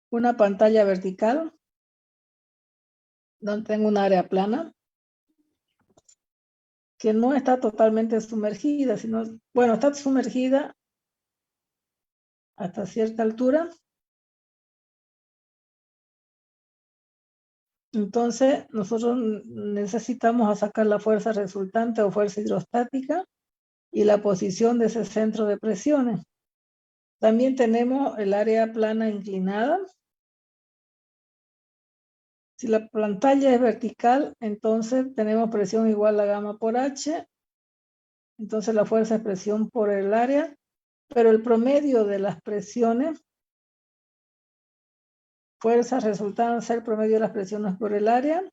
una pantalla vertical donde tengo un área plana que no está totalmente sumergida, sino, bueno, está sumergida hasta cierta altura. Entonces, nosotros necesitamos sacar la fuerza resultante o fuerza hidrostática y la posición de ese centro de presiones. También tenemos el área plana inclinada. Si la pantalla es vertical, entonces tenemos presión igual a gamma por H. Entonces la fuerza es presión por el área, pero el promedio de las presiones, fuerzas resultan ser promedio de las presiones por el área,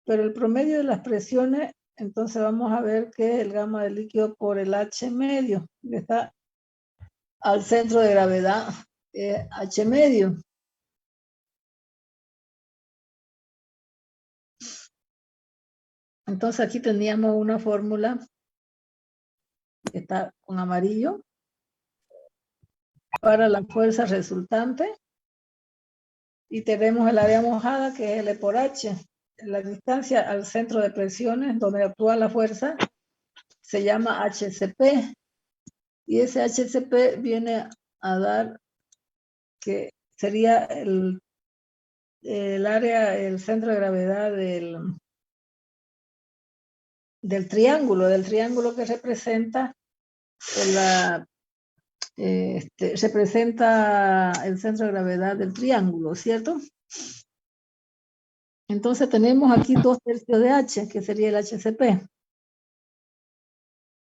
pero el promedio de las presiones, entonces vamos a ver que el gamma del líquido por el H medio, que está al centro de gravedad, H medio. Entonces aquí teníamos una fórmula que está con amarillo para la fuerza resultante y tenemos el área mojada que es L por H. La distancia al centro de presiones donde actúa la fuerza se llama HCP y ese HCP viene a dar que sería el área, el centro de gravedad del triángulo que representa representa el centro de gravedad del triángulo, ¿cierto? Entonces tenemos aquí 2/3 de H, que sería el HCP.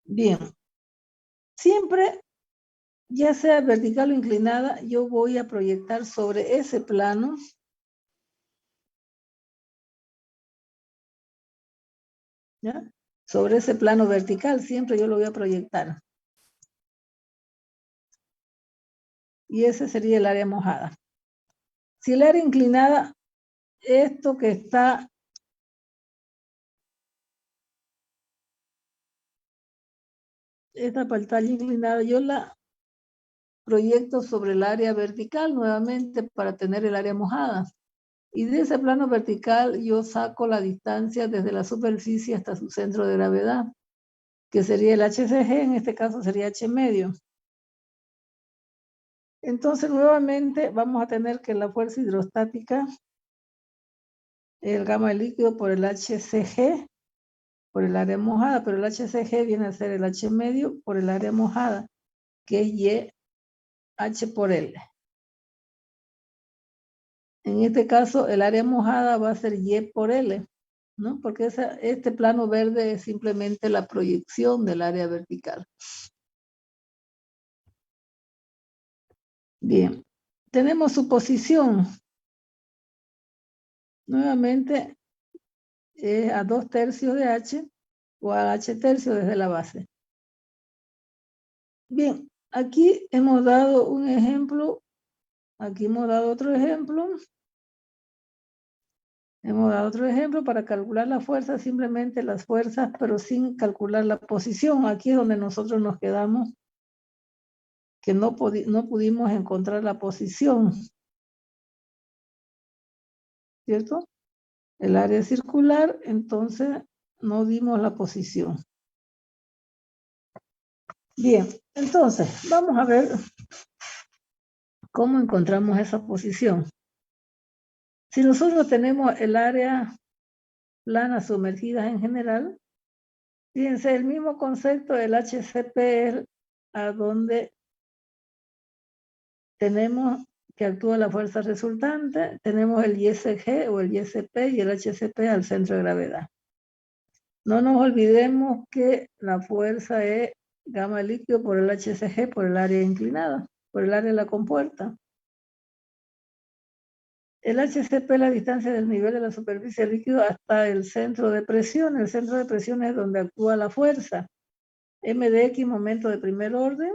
Bien, siempre, ya sea vertical o inclinada, yo voy a proyectar sobre ese plano ¿ya? Sobre ese plano vertical, siempre yo lo voy a proyectar. Y ese sería el área mojada. Si el área inclinada, esto que está esta pantalla inclinada, yo la proyecto sobre el área vertical nuevamente para tener el área mojada. Y de ese plano vertical yo saco la distancia desde la superficie hasta su centro de gravedad, que sería el HCG, en este caso sería H medio. Entonces nuevamente vamos a tener que la fuerza hidrostática, el gamma del líquido por el HCG, por el área mojada, pero el HCG viene a ser el H medio por el área mojada, que es Y H por L. En este caso, el área mojada va a ser Y por L, ¿no? Porque este plano verde es simplemente la proyección del área vertical. Bien, tenemos su posición. Nuevamente, a 2/3 de H o a H tercio desde la base. Bien, aquí hemos dado un ejemplo, aquí hemos dado otro ejemplo. Hemos dado otro ejemplo para calcular la fuerza, simplemente las fuerzas, pero sin calcular la posición. Aquí es donde nosotros nos quedamos, que no pudimos encontrar la posición, ¿cierto? El área circular, entonces no dimos la posición. Bien, entonces vamos a ver cómo encontramos esa posición. Si nosotros tenemos el área plana sumergida en general, fíjense, el mismo concepto del HCP es a donde tenemos que actúa la fuerza resultante, tenemos el ISG o el ISP y el HCP al centro de gravedad. No nos olvidemos que la fuerza es gamma líquido por el HCG, por el área inclinada, por el área de la compuerta. El HCP es la distancia del nivel de la superficie líquido hasta el centro de presión. El centro de presión es donde actúa la fuerza. M de X, momento de primer orden,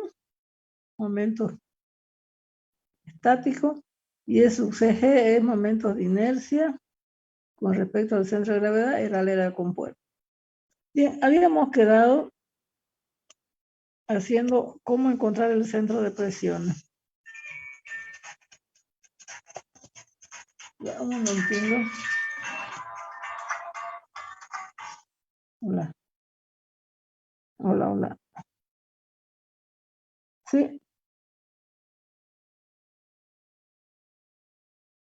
momento estático, y es sub CG es momentos de inercia con respecto al centro de gravedad, el área de la compuerta. Bien, habíamos quedado haciendo cómo encontrar el centro de presión. Ya, un momentito. Hola. Hola, hola. Sí,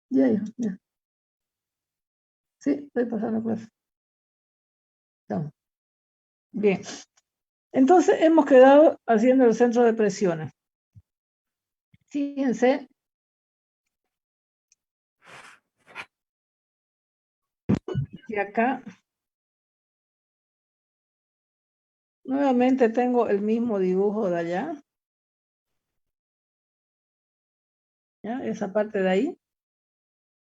ya, ya, ya. Sí, estoy pasando clase. Estamos. Bien. Entonces, hemos quedado haciendo el centro de presiones. Fíjense que acá nuevamente tengo el mismo dibujo de allá. ¿Ya? Esa parte de ahí.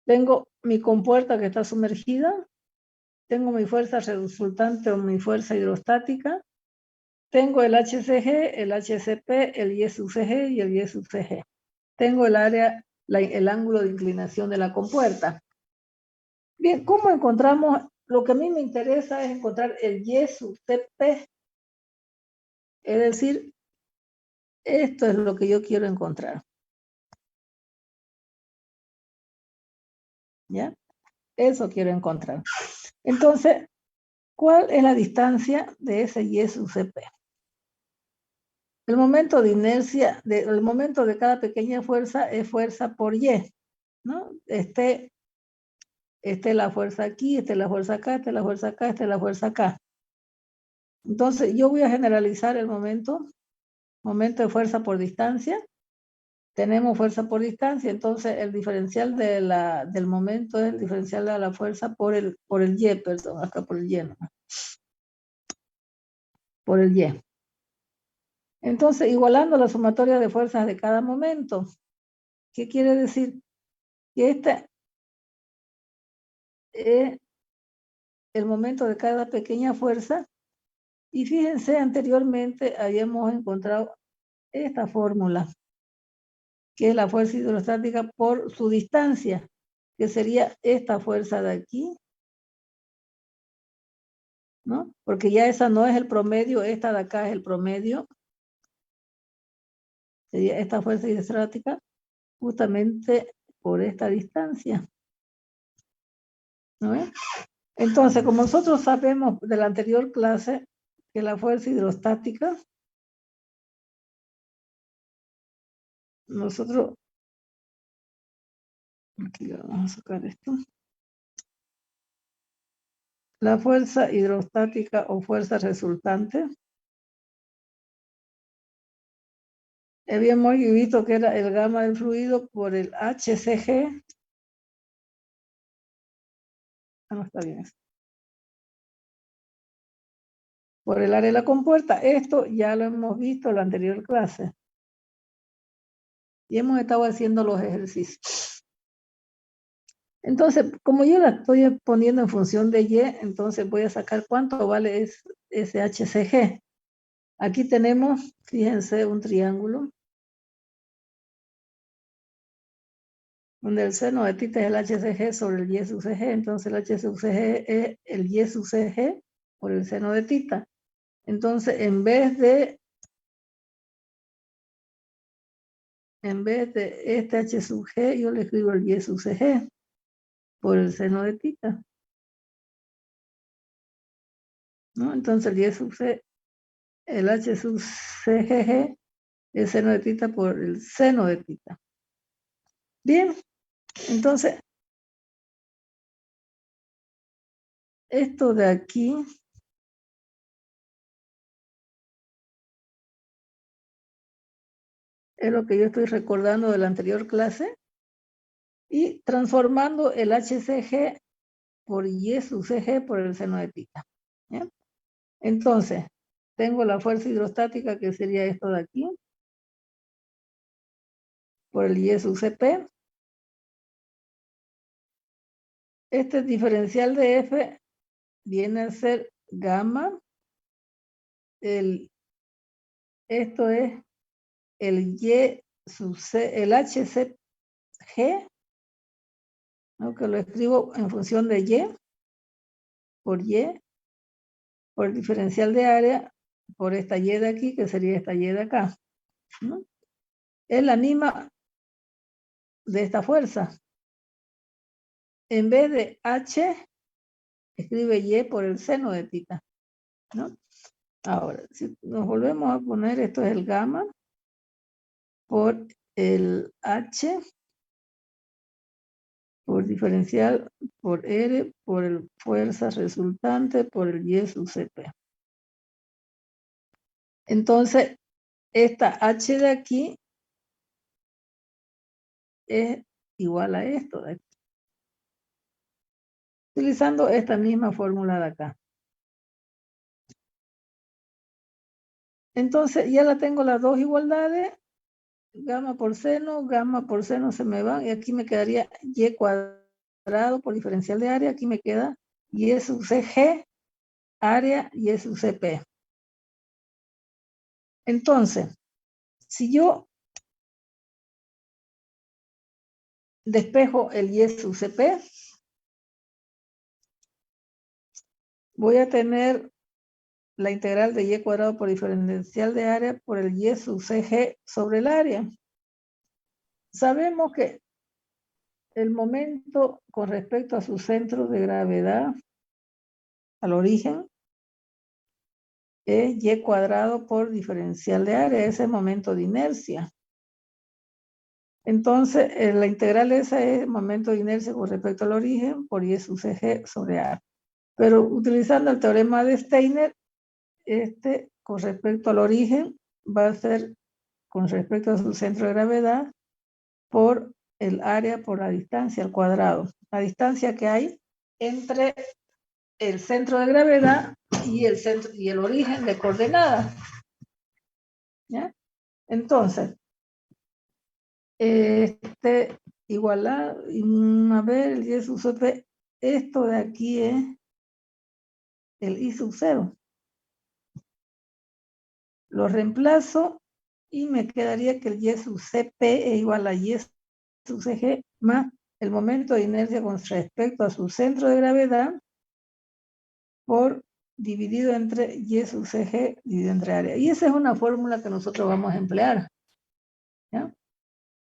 Tengo mi compuerta que está sumergida. Tengo mi fuerza resultante o mi fuerza hidrostática. Tengo el HCG, el HCP, el ISUCG y el ISUCG. Tengo el área, el ángulo de inclinación de la compuerta. Bien, ¿cómo encontramos? Lo que a mí me interesa es encontrar el ISUCP. Es decir, esto es lo que yo quiero encontrar. ¿Ya? Eso quiero encontrar. Entonces, ¿cuál es la distancia de ese ISUCP? El momento de inercia, el momento de cada pequeña fuerza es fuerza por Y, ¿no? Esté la fuerza aquí, la fuerza acá, la fuerza acá, la fuerza acá. Entonces, yo voy a generalizar el momento de fuerza por distancia. Tenemos fuerza por distancia, entonces el diferencial del momento es el diferencial de la fuerza por el Y, perdón, acá por el Y, ¿no? Por el Y. Entonces, igualando la sumatoria de fuerzas de cada momento. ¿Qué quiere decir? Que este es el momento de cada pequeña fuerza. Y fíjense, anteriormente habíamos encontrado esta fórmula, que es la fuerza hidrostática por su distancia, que sería esta fuerza de aquí, ¿no? Porque ya esa no es el promedio, esta de acá es el promedio. Sería esta fuerza hidrostática justamente por esta distancia, ¿no es? Entonces, como nosotros sabemos de la anterior clase que la fuerza hidrostática, nosotros, aquí vamos a sacar esto, la fuerza hidrostática o fuerza resultante, habíamos visto que era el gamma del fluido por el HCG. No está bien eso. Por el área de la compuerta. Esto ya lo hemos visto en la anterior clase. Y hemos estado haciendo los ejercicios. Entonces, como yo la estoy poniendo en función de Y, entonces voy a sacar cuánto vale ese HCG. Aquí tenemos, fíjense, un triángulo, donde el seno de θ es el HCG sobre el Y sub CG. Entonces el H sub CG es el Y sub CG por el seno de θ. Entonces, en vez de este H sub G, yo le escribo el Y sub CG por el seno de θ, ¿no? Entonces el Y sub C, el H sub CGG, el seno de θ por el seno de θ. Bien, entonces, esto de aquí es lo que yo estoy recordando de la anterior clase y transformando el HCG por Y sub CG por el seno de θ. ¿Ya? Entonces, tengo la fuerza hidrostática que sería esto de aquí por el Y sub CP. Este diferencial de F viene a ser gamma. Esto es el Y sub C, el HCG, ¿no? Que lo escribo en función de Y, por el diferencial de área, por esta Y de aquí, que sería esta Y de acá, ¿no? Es la misma de esta fuerza. en vez de H, escribe Y por el seno de tita, ¿no? Ahora, si nos volvemos a poner, esto es el gamma, por el H, por diferencial, por R, por el fuerza resultante, por el Y sub CP. Entonces, esta H de aquí es igual a esto de aquí, utilizando esta misma fórmula de acá. Entonces, ya la tengo las dos igualdades, gamma por seno se me van, y aquí me quedaría Y cuadrado por diferencial de área, aquí me queda Y sub CG, área Y sub CP. Entonces, si yo despejo el Y sub CP, voy a tener la integral de Y cuadrado por diferencial de área por el Y sub CG sobre el área. Sabemos que el momento con respecto a su centro de gravedad, al origen, es Y cuadrado por diferencial de área, ese es momento de inercia. Entonces, la integral esa es momento de inercia con respecto al origen por Y sub CG sobre A. Pero utilizando el teorema de Steiner, con respecto al origen va a ser con respecto a su centro de gravedad por el área por la distancia al cuadrado. La distancia que hay entre el centro de gravedad y el origen de coordenadas. ¿Ya? Entonces, igualar, a ver, el Y sub CP, esto de aquí es el I sub 0. Lo reemplazo y me quedaría que el Y sub CP es igual a Y sub CG más el momento de inercia con respecto a su centro de gravedad por dividido entre Y sub CG dividido entre área. Y esa es una fórmula que nosotros vamos a emplear. ¿Ya?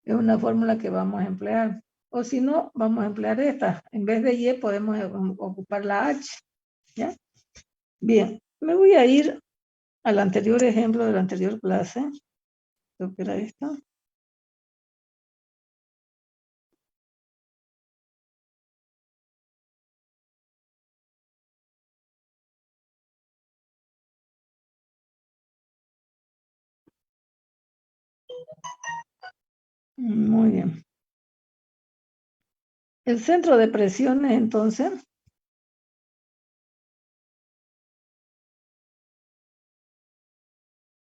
Es una fórmula que vamos a emplear. O si no, vamos a emplear esta. En vez de Y podemos ocupar la H. ¿Ya? Bien, me voy a ir al anterior ejemplo de la anterior clase. Creo que era esto. Muy bien. El centro de presiones, entonces,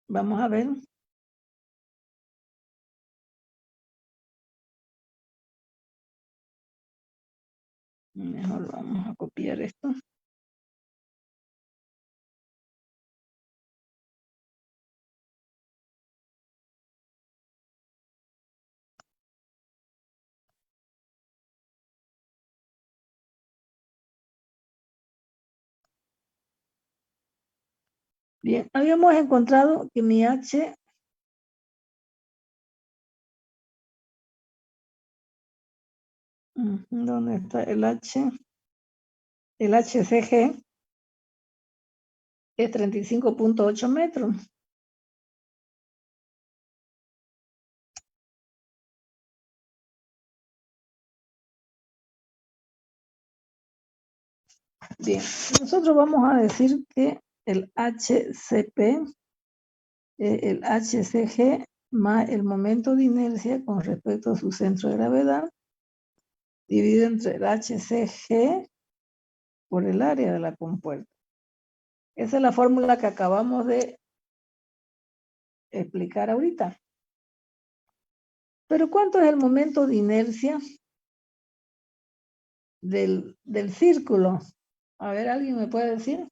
vamos a ver. Mejor vamos a copiar esto. Bien, habíamos encontrado que mi H ¿dónde está el H? El HCG es 35.8 metros. Bien, nosotros vamos a decir que el HCP, el HCG más el momento de inercia con respecto a su centro de gravedad, dividido entre el HCG por el área de la compuerta. Esa es la fórmula que acabamos de explicar ahorita. Pero ¿cuánto es el momento de inercia del círculo? A ver, ¿alguien me puede decir?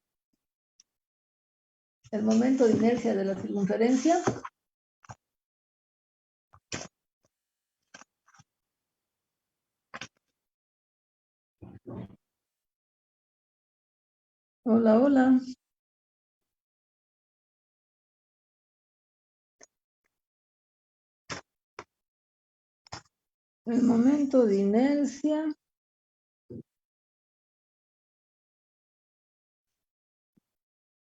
El momento de inercia de la circunferencia. Hola, hola. El momento de inercia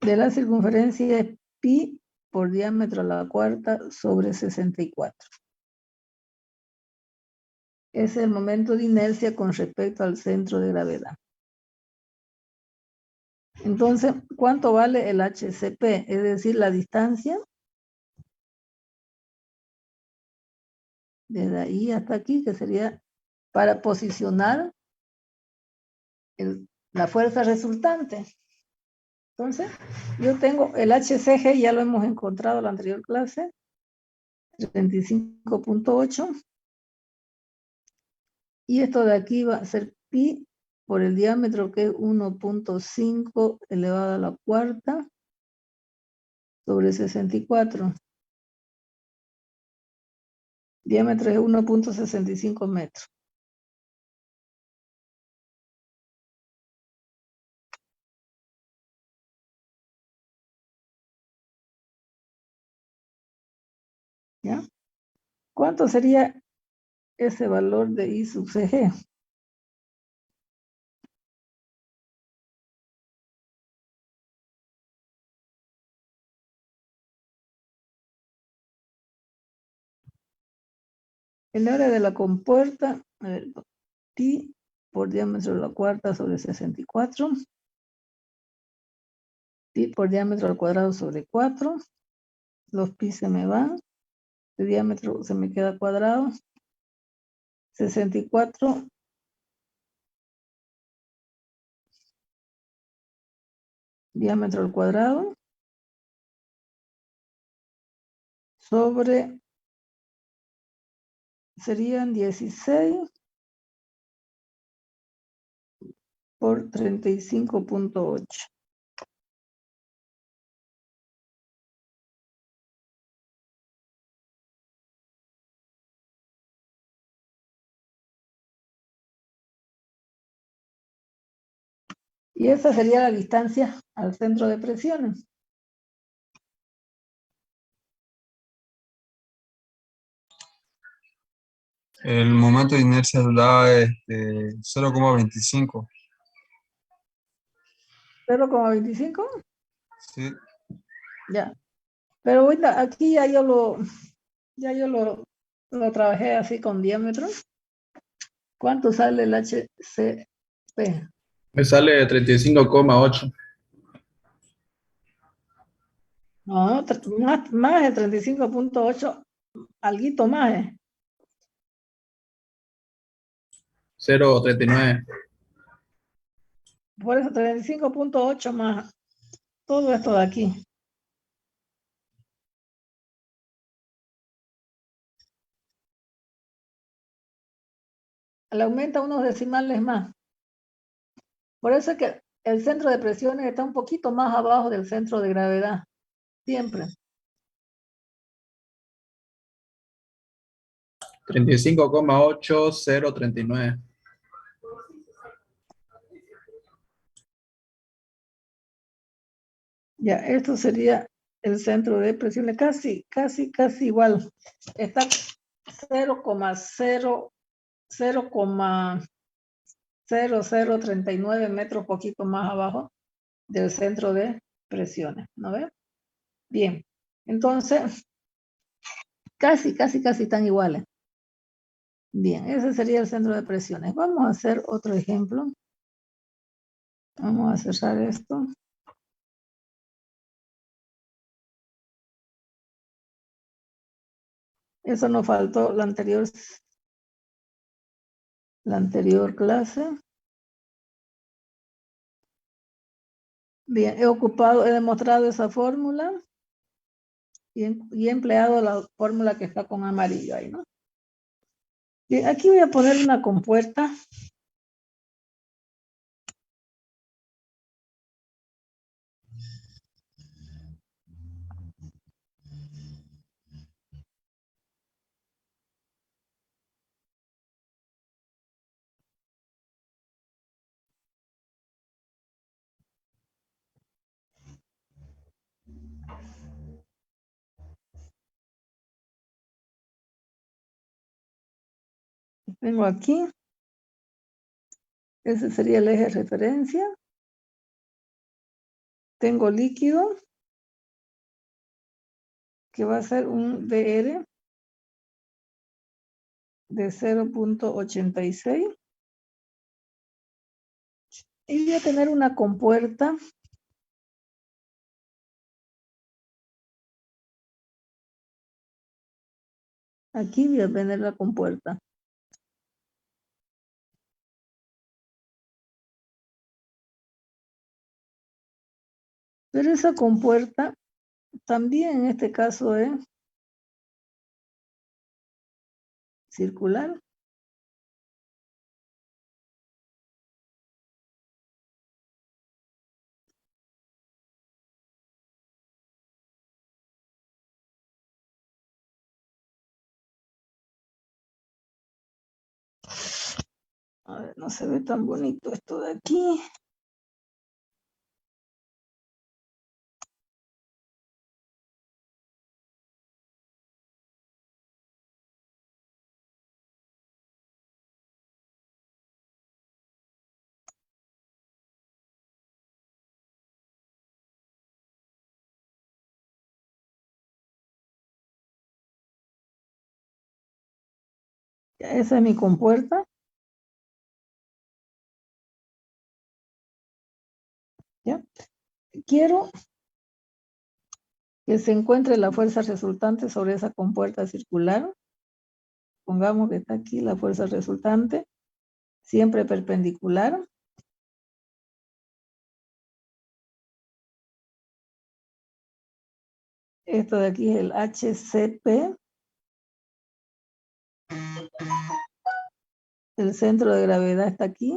de la circunferencia es pi por diámetro a la cuarta sobre 64. Es el momento de inercia con respecto al centro de gravedad. Entonces, ¿cuánto vale el HCP? Es decir, la distancia desde ahí hasta aquí, que sería para posicionar la fuerza resultante. Entonces, yo tengo el HCG, ya lo hemos encontrado en la anterior clase, 35.8. Y esto de aquí va a ser pi por el diámetro, que es 1.5 elevado a la cuarta sobre 64. Diámetro es 1.65 metros. ¿Ya? ¿Cuánto sería ese valor de I sub CG? El área de la compuerta, a ver, pi por diámetro de la cuarta sobre 64. Pi por diámetro al cuadrado sobre 4. Los pi se me van. El diámetro se me queda cuadrado. 64 diámetro al cuadrado sobre, serían 16 por 35.8. Y esa sería la distancia al centro de presiones. El momento de inercia duraba 0,25. 0,25. Sí. Ya. Pero ahorita aquí ya yo lo trabajé así con diámetros. ¿Cuánto sale el HCP? Me sale 35,8. No, más de 35.8, alguito más. 0,39. Por eso 35.8 más todo esto de aquí. Le aumenta unos decimales más. Por eso es que el centro de presiones está un poquito más abajo del centro de gravedad. Siempre. 35,8039. Ya, esto sería el centro de presiones, casi igual. Está 0,0039 metros, poquito más abajo del centro de presiones, ¿no ve? Bien, entonces, casi están iguales. Bien, ese sería el centro de presiones. Vamos a hacer otro ejemplo. Vamos a cerrar esto. Eso nos faltó la anterior clase. Bien, he demostrado esa fórmula y he empleado la fórmula que está con amarillo ahí, ¿no? Bien, aquí voy a poner una compuerta. Tengo aquí. Ese sería el eje de referencia. tengo líquido, que va a ser un DR de 0.86. Y voy a tener una compuerta aquí, voy a tener la compuerta. Pero esa compuerta también en este caso es circular. A ver, no se ve tan bonito esto de aquí. Ya, esa es mi compuerta. ¿Ya? Quiero que se encuentre la fuerza resultante sobre esa compuerta circular. Pongamos que está aquí la fuerza resultante, siempre perpendicular. Esto de aquí es el HCP. El centro de gravedad está aquí.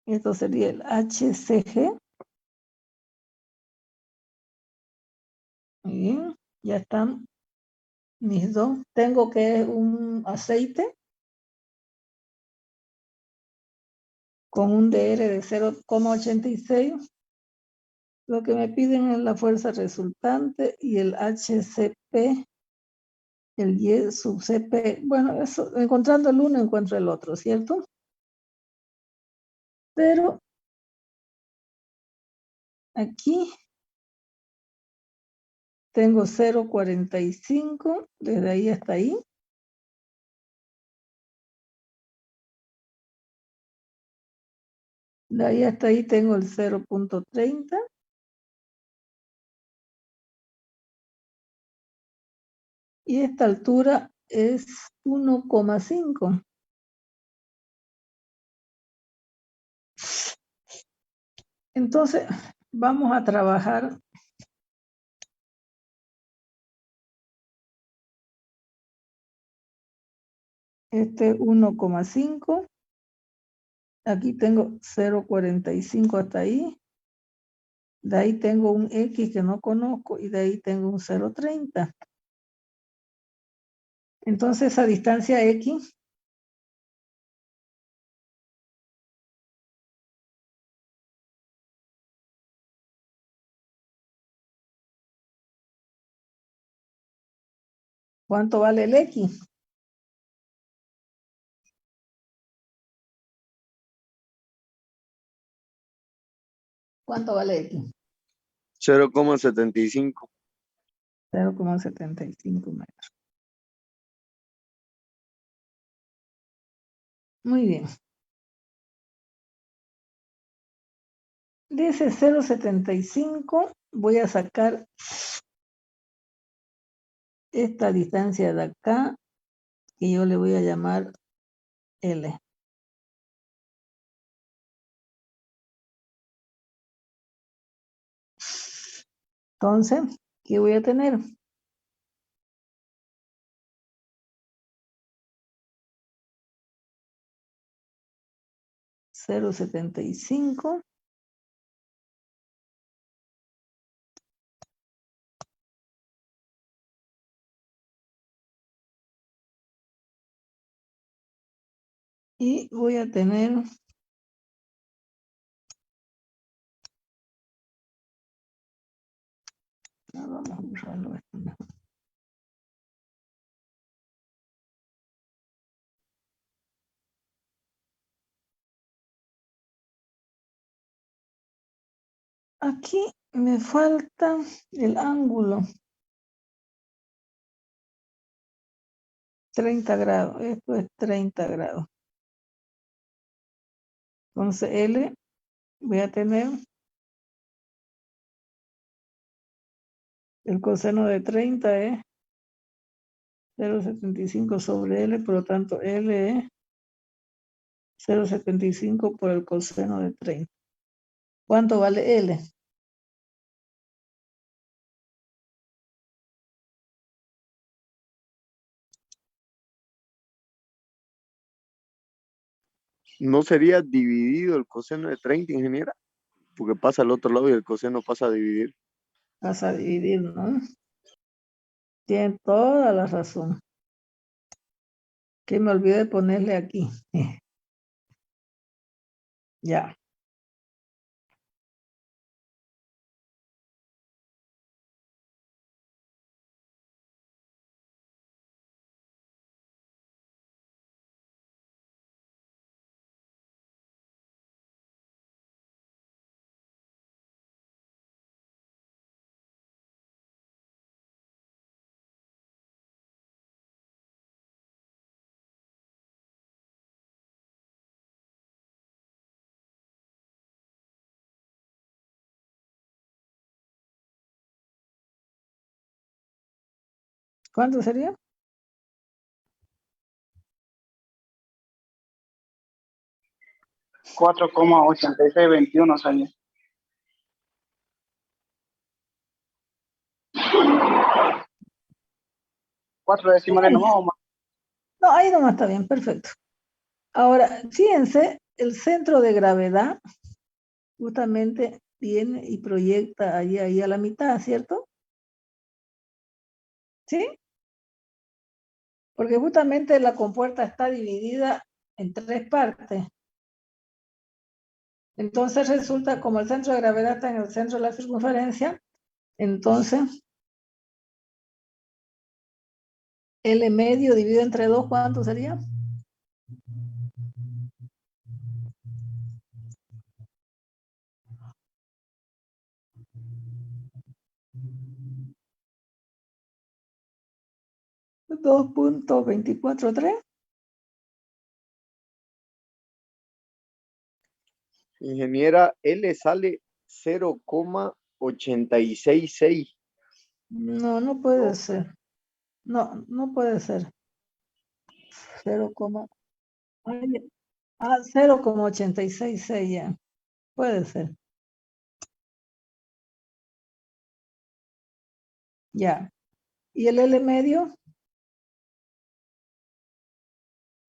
Esto sería el HCG. Muy bien, ya están mis dos. Tengo que un aceite con un DR de 0,86. Lo que me piden es la fuerza resultante y el HCP, el Y sub CP. Bueno, eso, encontrando el uno encuentro el otro, ¿cierto? Pero aquí tengo 0,45, desde ahí hasta ahí. De ahí hasta ahí tengo el 0,30. Y esta altura es 1,5. Entonces, vamos a trabajar este 1,5. Aquí tengo 0,45 hasta ahí. De ahí tengo un X que no conozco y de ahí tengo un 0,30. Entonces, a distancia X, ¿cuánto vale el X? ¿Cuánto vale X? 0,75. 0,75 metros. Muy bien. De ese 0,75 voy a sacar esta distancia de acá, que yo le voy a llamar L. Entonces, ¿qué voy a tener? $0,75 y voy a tener vamos a borrarlo esto mejor. aquí me falta el ángulo. 30 grados, esto es 30 grados. Entonces L, voy a tener el coseno de 30 es 0,75 sobre L, por lo tanto L es 0,75 por el coseno de 30. ¿Cuánto vale L? ¿No sería dividido el coseno de 30, ingeniera? Porque pasa al otro lado y el coseno pasa a dividir. Vas a dividir, ¿no? Tiene toda la razón. Que me olvidé de ponerle aquí. Ya. ¿Cuánto sería? 4,8621 sería. 4 decimales Bien. nomás o más. No, ahí nomás está bien, perfecto. Ahora, fíjense, el centro de gravedad justamente viene y proyecta ahí a la mitad, ¿cierto? ¿Sí? Porque justamente la compuerta está dividida en 3 partes. Entonces resulta, como el centro de gravedad está en el centro de la circunferencia, entonces L medio dividido entre 2, ¿cuánto sería? ¿2,243? Ingeniera, L sale 0,866. No, no puede ser. No, no puede ser. 0, ay, 0,866 ya. Puede ser. Ya. ¿Y el L medio?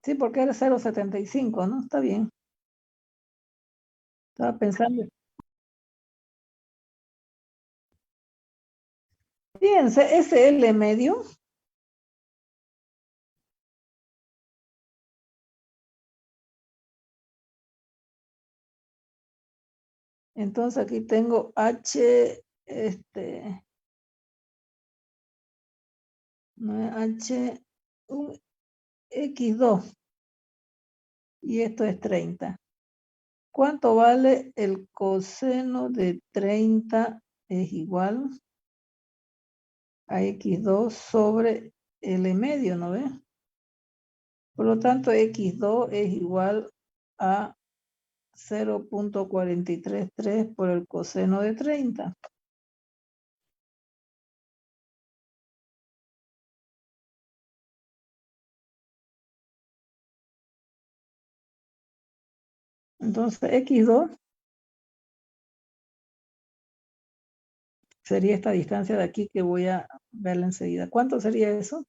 Sí, porque era 0,75, ¿no? Está bien. Estaba pensando. Fíjense, ese L medio entonces aquí tengo H, no es H, un X2, y esto es 30. ¿Cuánto vale el coseno de 30? Es igual a X2 sobre L medio, ¿no ves? Por lo tanto, X2 es igual a 0,433 por el coseno de 30. Entonces, X2 sería esta distancia de aquí que voy a verla enseguida. ¿Cuánto sería eso?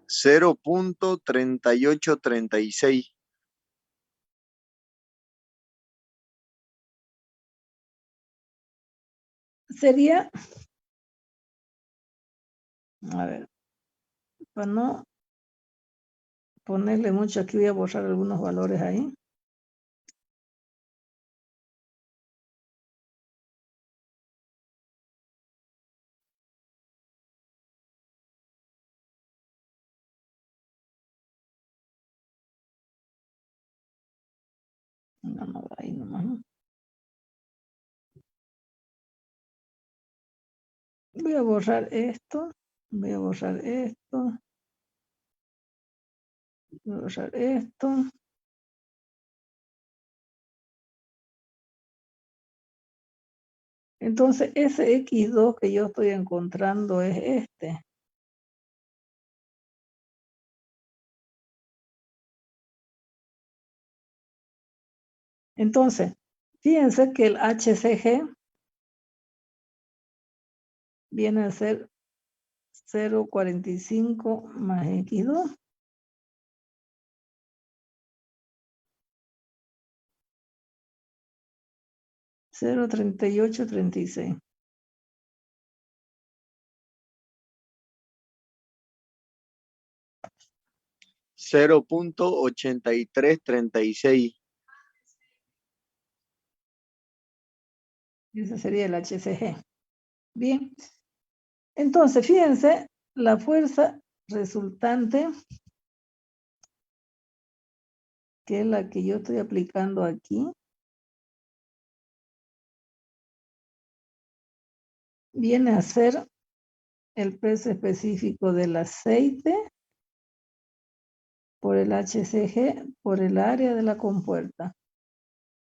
0,3836. Sería, a ver, para no ponerle mucho aquí, voy a borrar algunos valores ahí. No, no, ahí nomás, ¿no? Voy a borrar esto. Voy a borrar esto. Voy a borrar esto. Entonces, ese X2 que yo estoy encontrando es este. Entonces, fíjense que el HCG viene a ser 0,45 más X2. Cero 38,36. $0.8336. Ese sería el HCG. Bien. Entonces, fíjense, la fuerza resultante, que es la que yo estoy aplicando aquí, viene a ser el peso específico del aceite por el HCG por el área de la compuerta.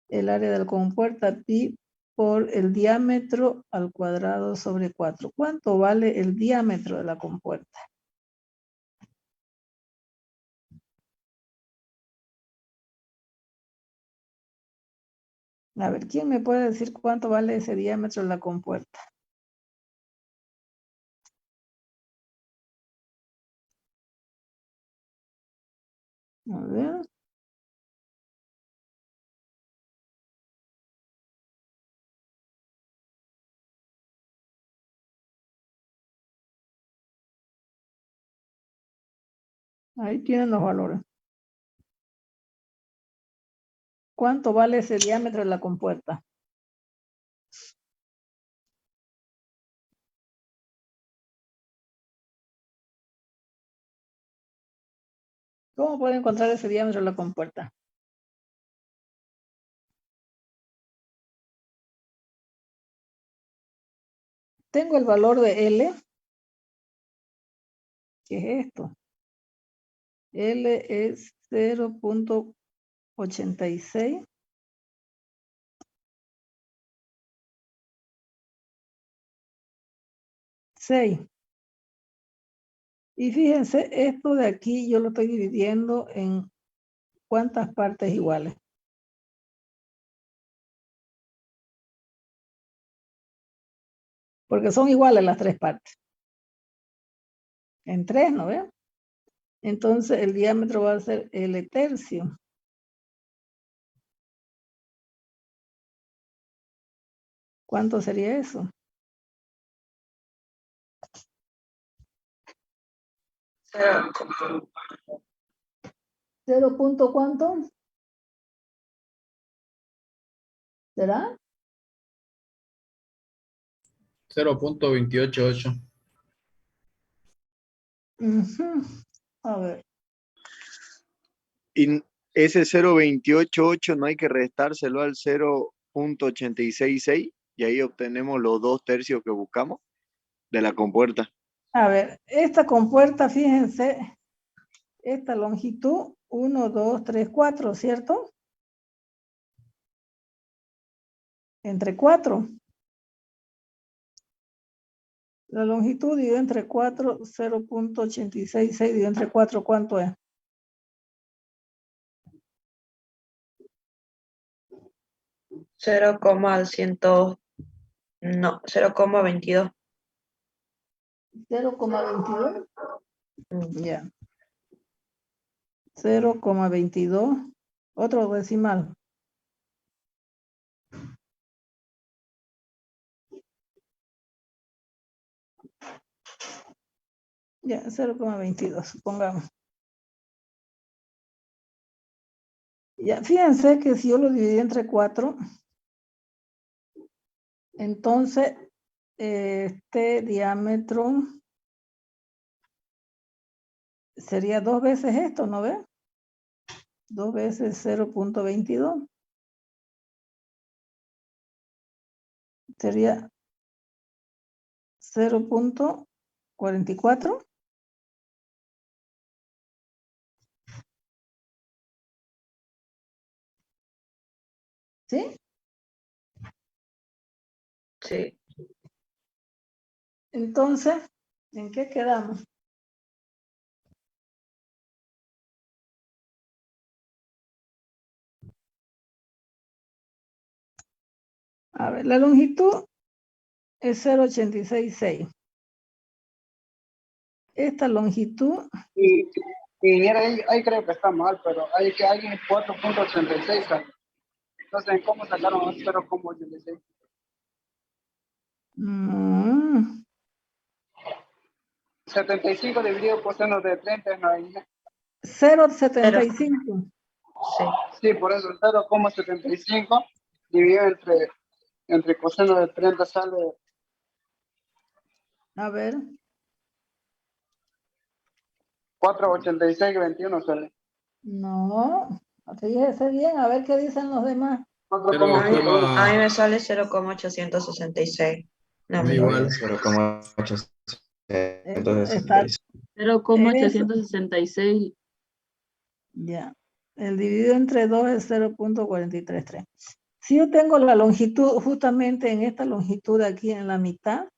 El área de la compuerta pi por el diámetro al cuadrado sobre 4. ¿Cuánto vale el diámetro de la compuerta? A ver, ¿quién me puede decir cuánto vale ese diámetro de la compuerta? A ver. Ahí tienen los valores. ¿Cuánto vale ese diámetro de la compuerta? ¿Cómo puedo encontrar ese diámetro de la compuerta? Tengo el valor de L, que es esto. L es 0,86. 6. Y fíjense, esto de aquí yo lo estoy dividiendo en cuántas partes iguales. Porque son iguales las tres partes. En 3, ¿no ven? Entonces el diámetro va a ser L tercio. ¿Cuánto sería eso? 0 punto ¿cuánto? ¿Será? 0.288. A ver. Y ese 0.288 no hay que restárselo al 0.866 y ahí obtenemos los 2/3 que buscamos de la compuerta. A ver, esta compuerta, fíjense, esta longitud, 1, 2, 3, 4, ¿cierto? Entre 4. La longitud dividido entre 4, 0.866 dividido entre 4, ¿cuánto es? No, 0,22. 0,22. Ya. 0,22. Otro decimal. Ya, 0,22, supongamos. Ya, fíjense que si yo lo dividí entre 4, entonces este diámetro sería 2 veces esto, ¿no ve? 2 veces 0.22. Sería 0.44. ¿Sí? Sí. Entonces, ¿en qué quedamos? A ver, la longitud es 0.866. Esta longitud, Y ingeniera, ahí creo que está mal, pero hay que alguien 4.86 sale. Entonces, ¿cómo sacaron 0.86? mm, 75 dividido por seno de 30 es 90. 0.75. Sí. Sí, por eso 0.75 dividido entre coseno de 30 sale A ver, 4.8621 sale. no, fíjese bien, a ver qué dicen los demás. 4.81. A mí me sale 0,866. No, A mí amigo. igual. 0,866. Está, 0,866. ya. El dividido entre 2 es 0.433. Si yo tengo la longitud, justamente en esta longitud aquí en la mitad,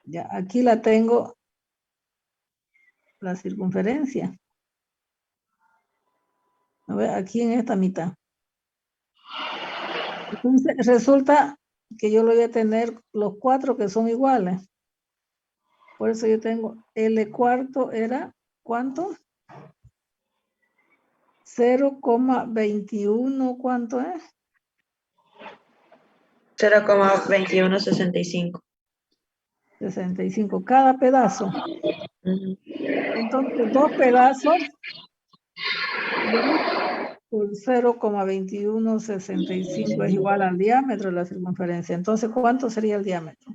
ya, aquí la tengo, la circunferencia. A ver, aquí en esta mitad. Entonces, resulta que yo lo voy a tener los 4 que son iguales. Por eso yo tengo L cuarto era, ¿cuánto? 0,21, ¿cuánto es? 0,2165. 65, cada pedazo. Ujú. Entonces, 2 pedazos, ¿ya? Por 0,2165 es igual al diámetro de la circunferencia. Entonces, ¿cuánto sería el diámetro?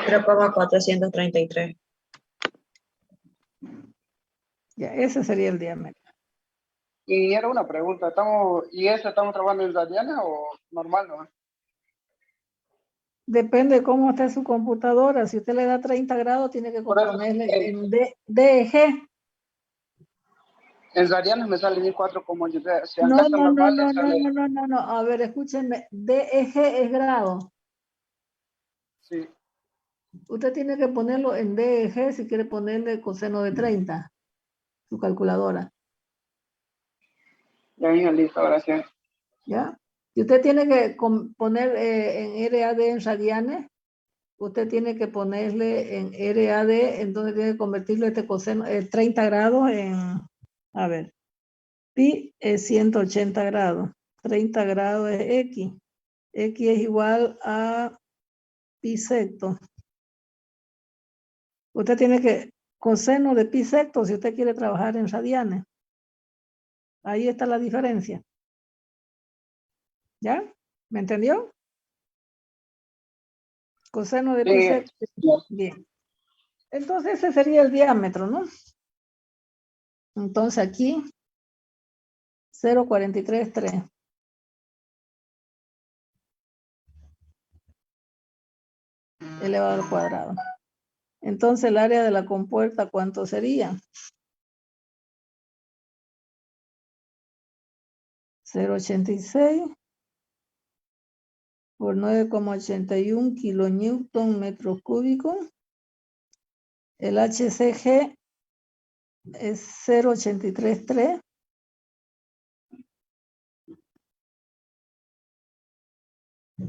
0,433. Ya, ese sería el diámetro. Y era una pregunta, ¿estamos trabajando en radiana o normal, no? Depende de cómo esté su computadora. Si usted le da 30 grados, tiene que Por eso, ponerle en DEG. en radianes me sale 1004,83. Si No, acaso no, no, normal le no, no, sale, no, no, no, no. A ver, escúchenme. DEG es grado. sí, Usted tiene que ponerlo en DEG si quiere ponerle coseno de 30, su calculadora. ya viene listo, gracias. ¿Ya? Si usted tiene que poner en RAD en radianes, usted tiene que ponerle en RAD, entonces tiene que convertirlo este coseno, 30 grados en, a ver, pi es 180 grados, 30 grados es x, x es igual a pi sexto. Usted tiene que, coseno de pi sexto, si usted quiere trabajar en radianes. Ahí está la diferencia. ¿Ya? ¿Me entendió? Coseno de pi Sí, sexto. Bien. Entonces ese sería el diámetro, ¿no? Entonces aquí 0,433 elevado al cuadrado. Entonces el área de la compuerta, ¿cuánto sería? 0,86 por 9,81 kilonewton metros cúbicos. El HCG es 0,833.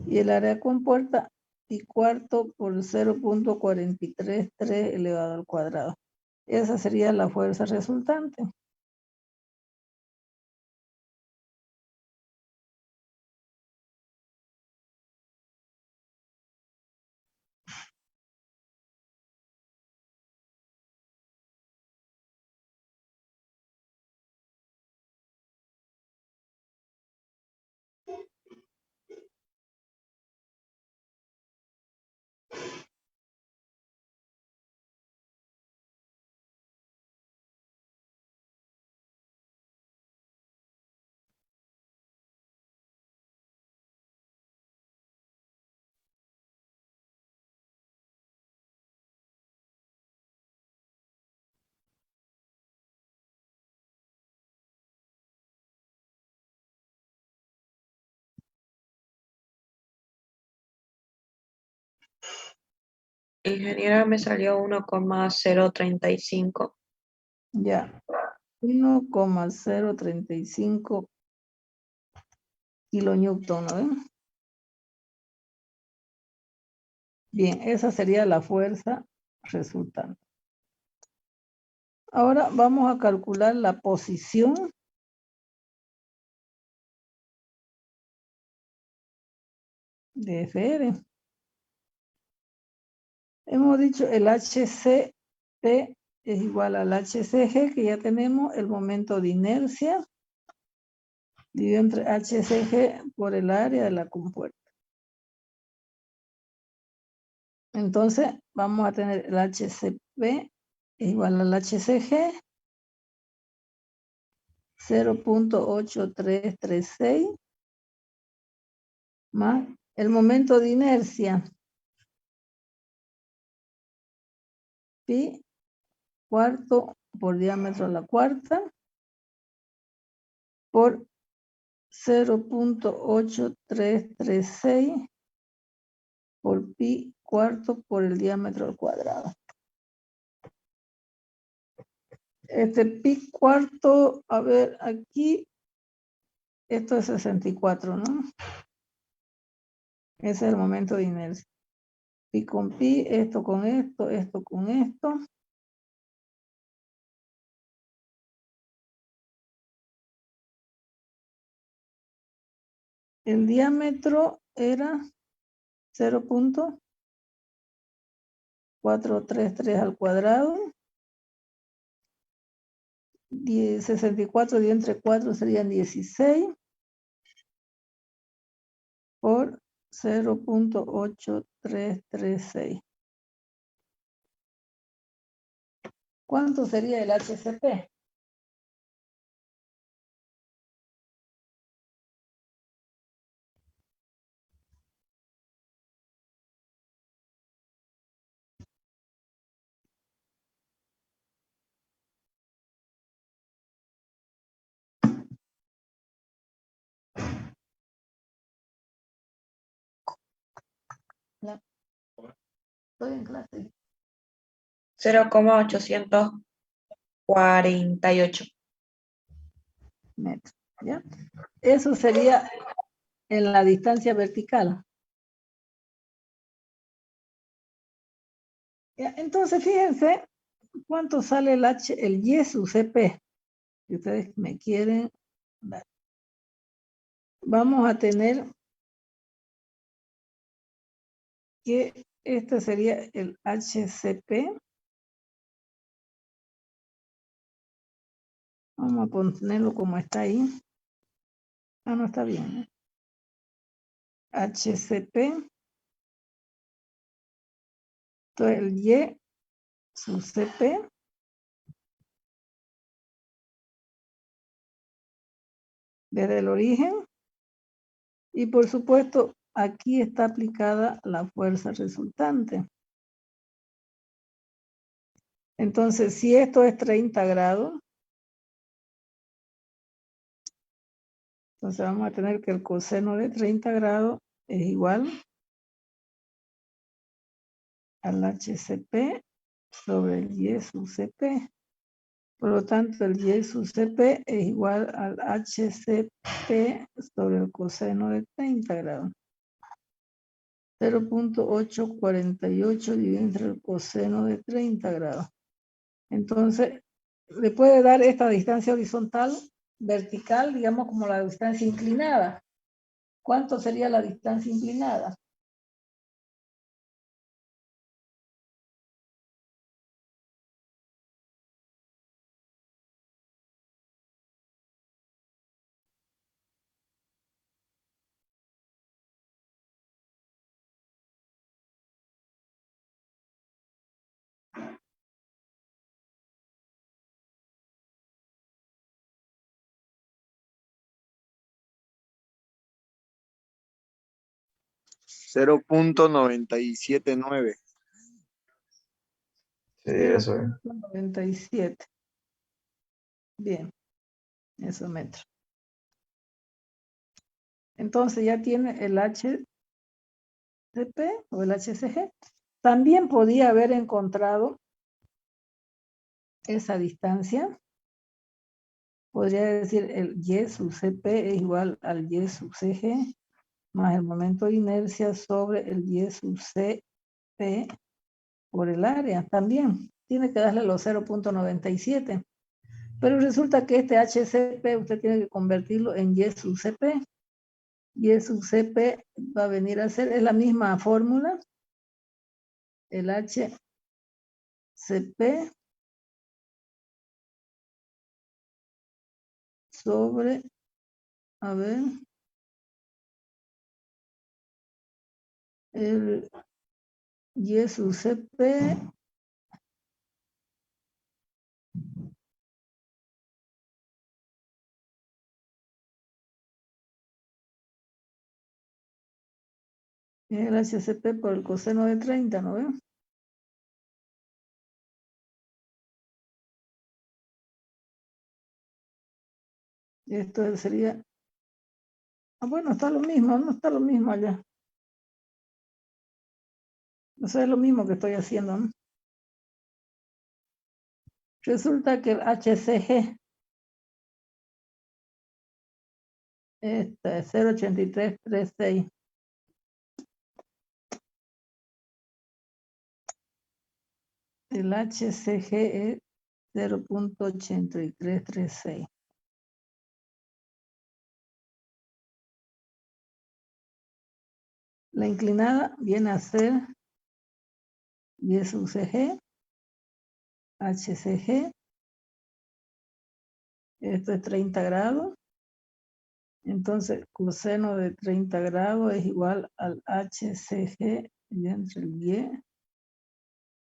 Y el área de compuerta pi cuarto por 0.433 elevado al cuadrado. Esa sería la fuerza resultante. Ingeniera, me salió 1,035. Ya. 1,035 kilonewton, ¿no? Bien, esa sería la fuerza resultante. Ahora vamos a calcular la posición de FR. Hemos dicho el HCP es igual al HCG, que ya tenemos el momento de inercia, dividido entre HCG por el área de la compuerta. Entonces, vamos a tener el HCP es igual al HCG, 0.8336, más el momento de inercia, pi cuarto por diámetro a la cuarta, por 0.8336 por pi cuarto por el diámetro al cuadrado. Este pi cuarto, a ver, aquí, esto es 64, ¿no? Ese es el momento de inercia. Pi con pi, esto con esto, esto con esto. El diámetro era 0.433 al cuadrado. 64 dividido entre 4 serían 16 por 0.8336. ¿Cuánto sería el HCP? Estoy en clase. 0,848. Metros, ¿ya? Eso sería en la distancia vertical. ¿Ya? Entonces, fíjense cuánto sale el Y sub CP. Si ustedes me quieren dar. Vamos a tener que este sería el HCP. Vamos a ponerlo como está ahí. Ah, no está bien, ¿eh? HCP. Entonces el Y sub CP desde el origen. Y por supuesto, aquí está aplicada la fuerza resultante. Entonces, si esto es 30 grados, entonces vamos a tener que el coseno de 30 grados es igual al HCP sobre el Y sub CP. Por lo tanto, el Y sub CP es igual al HCP sobre el coseno de 30 grados. 0.848 dividido entre el coseno de 30 grados. Entonces, le puede dar esta distancia horizontal, vertical, digamos como la distancia inclinada. ¿Cuánto sería la distancia inclinada? .979. Sí, eso es. 97. Bien, eso metros. Entonces ya tiene el HCP o el HCG. También podía haber encontrado esa distancia. Podría decir el Y sub CP es igual al Y sub CG más el momento de inercia sobre el Y sub CP por el área. También tiene que darle los 0.97. Pero resulta que este HCP usted tiene que convertirlo en Y sub CP. Y sub CP va a venir a ser, es la misma fórmula, el HCP sobre, a ver, el Y sub CP es el HCP por el coseno de 30, ¿no ven? Esto sería, bueno, está lo mismo, no está lo mismo allá. O sea, es lo mismo que estoy haciendo, ¿no? Resulta que el HCG es 0.8336. El HCG es 0.8336. La inclinada viene a ser Y sub CG, HCG, esto es 30 grados, entonces coseno de 30 grados es igual al HCG entre el Y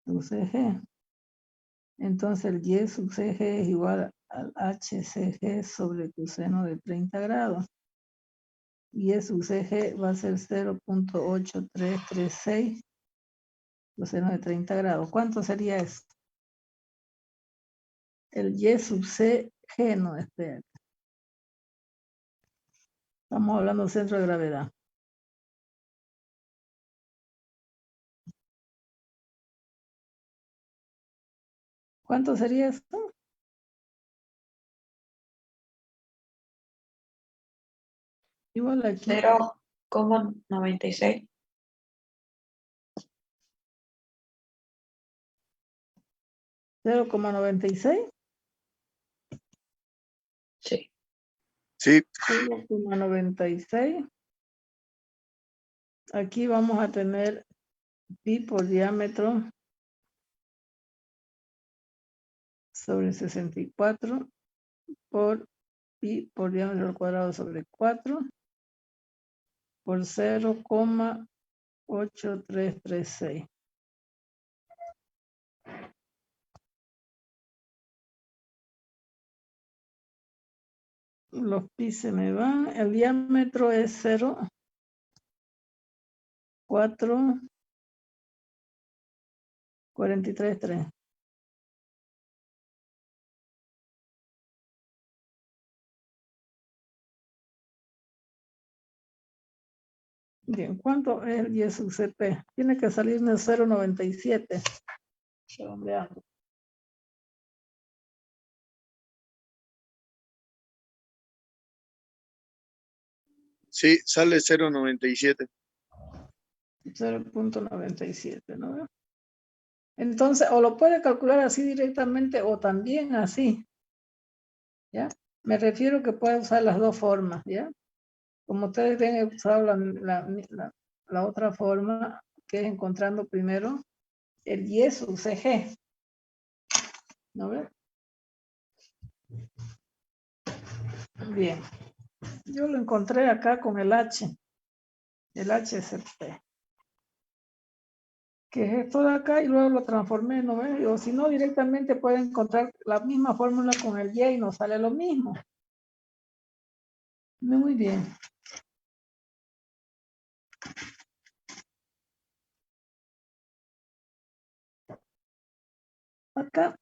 sub CG. Entonces el Y sub CG es igual al HCG sobre coseno de 30 grados. Y sub CG va a ser 0.8336 coseno de 30 grados. ¿Cuánto sería eso? El Y sub CG no, espera. Estamos hablando del centro de gravedad. ¿Cuánto sería esto? Igual aquí. 0,96. 0,96. Sí. Sí, 0,96. Aquí vamos a tener pi por diámetro sobre 64 por pi por diámetro al cuadrado sobre 4 por 0,8336. Los pi se me van. El diámetro es 0,443. Bien, ¿cuánto es el Y sub CP? Tiene que salirme 0,97. Redondeando. sí, sale 0.97. 0.97, ¿no? Entonces, o lo puede calcular así directamente o también así, ¿ya? Me refiero que puede usar las dos formas, ¿ya? Como ustedes ven, he usado la otra forma, que es encontrando primero el Y sub CG, ¿no ves? Bien, yo lo encontré acá con el HCP, que es esto de acá, y luego lo transformé, ¿no ves? O si no, directamente pueden encontrar la misma fórmula con el Y y nos sale lo mismo. Muy bien. Acá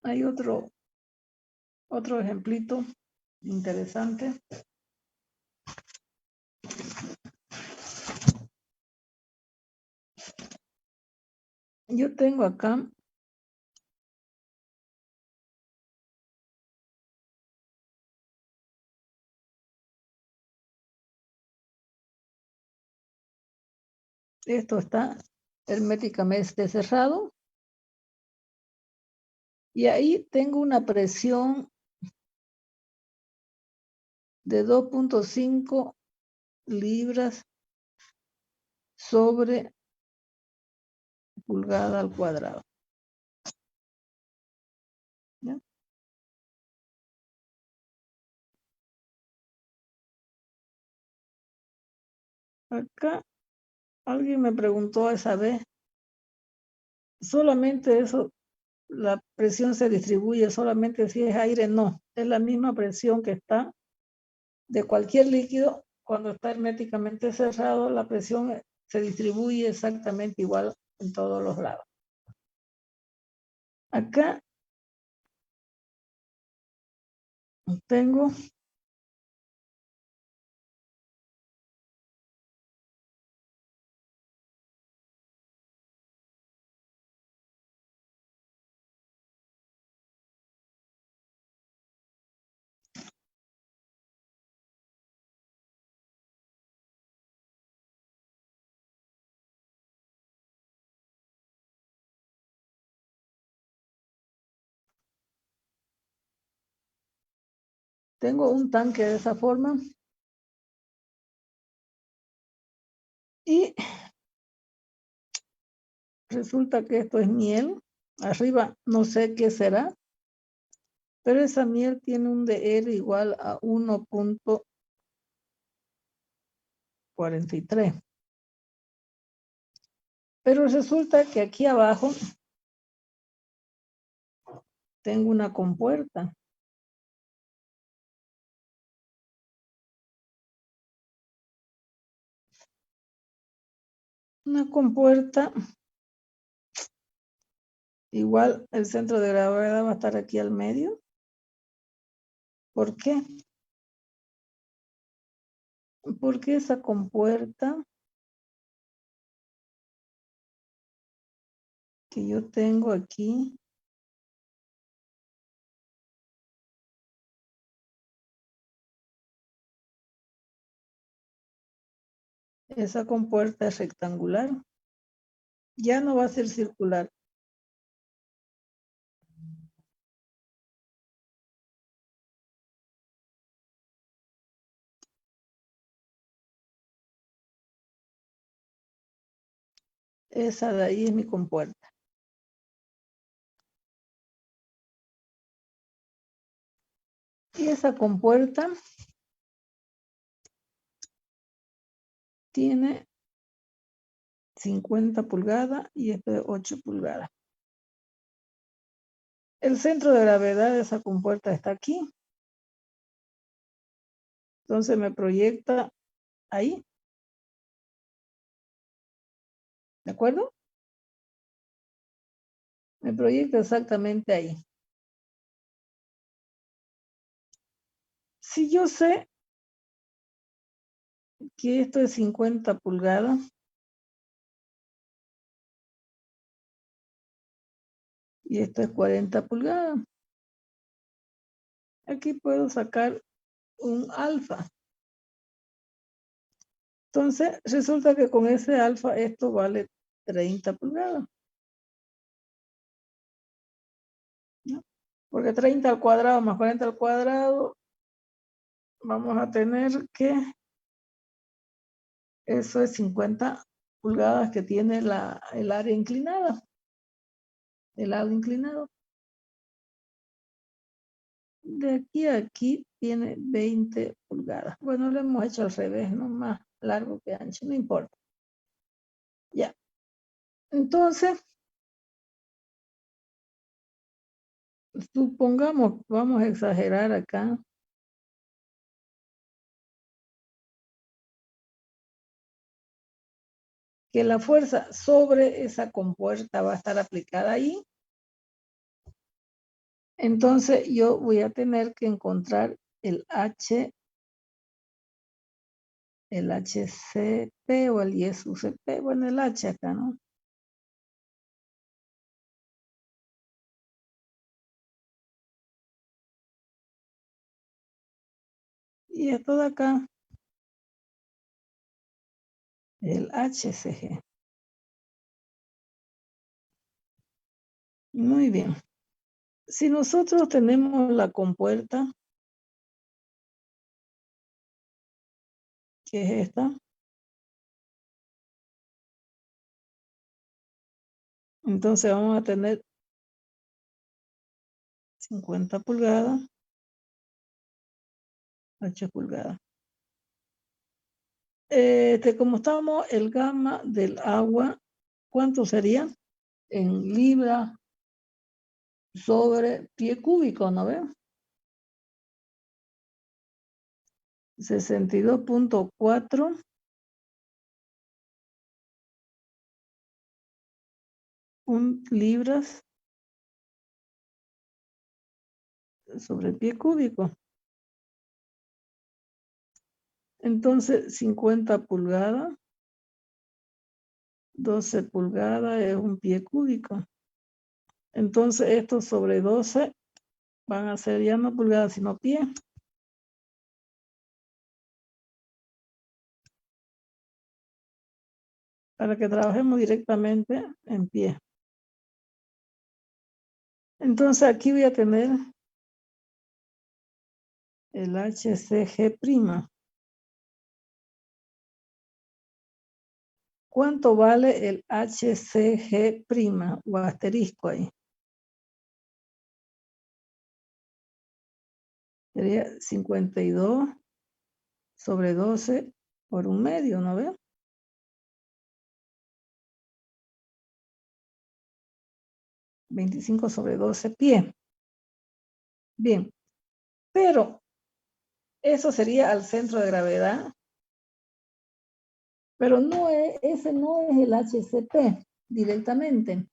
hay otro ejemplito interesante. yo tengo acá esto está herméticamente cerrado y ahí tengo una presión de 2.5 libras sobre pulgada al cuadrado. ¿Ya? Acá alguien me preguntó esa vez, solamente eso, la presión se distribuye solamente si es aire, no, es la misma presión que está de cualquier líquido. Cuando está herméticamente cerrado, la presión se distribuye exactamente igual en todos los lados. Acá tengo un tanque de esa forma y resulta que esto es miel. Arriba no sé qué será, pero esa miel tiene un DR igual a 1.43. Pero resulta que aquí abajo tengo una compuerta. Una compuerta, igual el centro de gravedad va a estar aquí al medio. ¿Por qué? Porque esa compuerta que yo tengo aquí esa compuerta es rectangular. Ya no va a ser circular. Esa de ahí es mi compuerta. Y esa compuerta tiene 50 pulgadas y esto es 8 pulgadas. El centro de gravedad de esa compuerta está aquí. Entonces me proyecta ahí. ¿De acuerdo? Me proyecta exactamente ahí. Si yo sé que esto es 50 pulgadas, y esto es 40 pulgadas, aquí puedo sacar un alfa. Entonces, resulta que con ese alfa esto vale 30 pulgadas. ¿No? Porque 30 al cuadrado más 40 al cuadrado, vamos a tener que eso es 50 pulgadas que tiene el área inclinada, el lado inclinado. De aquí a aquí tiene 20 pulgadas. Bueno, lo hemos hecho al revés, ¿no? Más largo que ancho, no importa. Ya. Entonces, supongamos, vamos a exagerar acá. Que la fuerza sobre esa compuerta va a estar aplicada ahí. Entonces yo voy a tener que encontrar el HCP o el ISUCP, bueno, el H acá, ¿no? Y esto de acá, el HCG. Muy bien. Si nosotros tenemos la compuerta, que es esta, entonces vamos a tener 50 pulgadas, 8 pulgadas. Como estamos, el gamma del agua, ¿cuánto sería? En libra sobre pie cúbico, ¿no ve? 62.4 libras sobre pie cúbico. Entonces, 50 pulgadas, 12 pulgadas es un pie cúbico. Entonces, esto sobre 12 van a ser ya no pulgadas, sino pie. Para que trabajemos directamente en pie. Entonces, aquí voy a tener el HCG'. ¿Cuánto vale el HCG' o asterisco ahí? Sería 52 sobre 12 por 1/2, ¿no ve? 25 sobre 12 pie. Bien, pero eso sería al centro de gravedad, pero no es, ese no es el HCP directamente,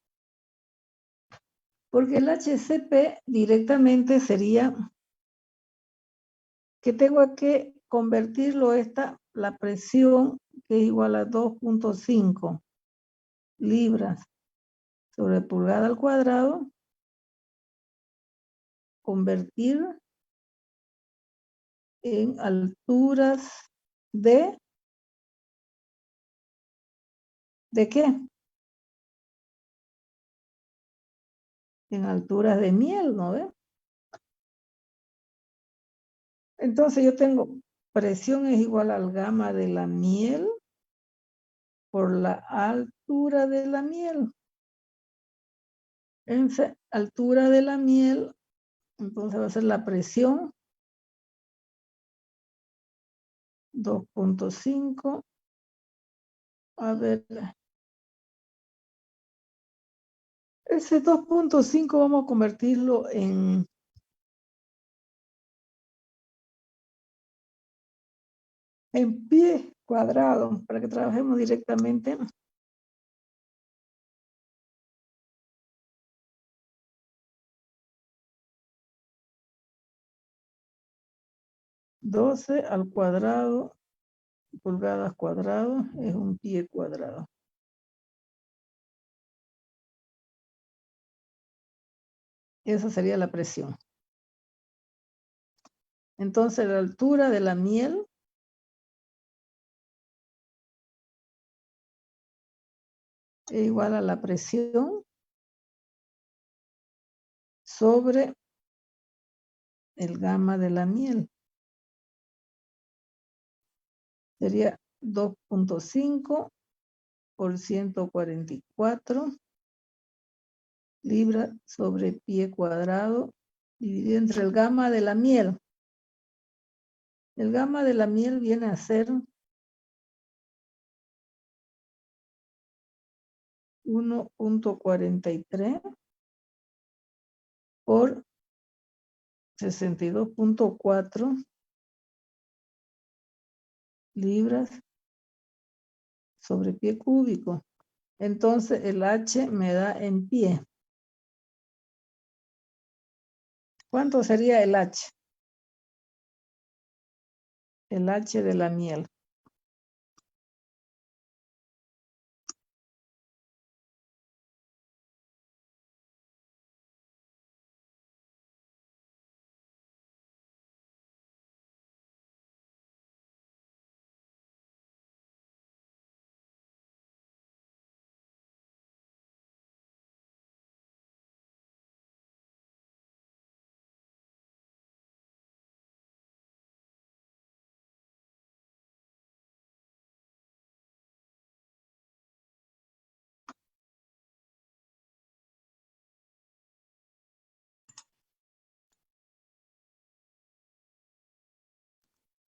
porque el HCP directamente sería que tengo que convertirlo la presión, que es igual a 2.5 libras sobre pulgada al cuadrado, convertir en alturas ¿de qué? En alturas de miel, ¿no ve? Entonces yo tengo presión es igual al gamma de la miel por la altura de la miel. En altura de la miel, entonces va a ser la presión 2.5. A ver, ese 2.5 vamos a convertirlo en pie cuadrado para que trabajemos directamente. $12 al cuadrado, pulgadas cuadrado, es un pie cuadrado. Esa sería la presión. Entonces la altura de la miel es igual a la presión sobre el gamma de la miel. Sería 2.5 por 144 libras sobre pie cuadrado dividido entre el gamma de la miel. El gamma de la miel viene a ser 1.43 por 62.4 libras sobre pie cúbico. Entonces el H me da en pie. ¿Cuánto sería el H? El H de la miel.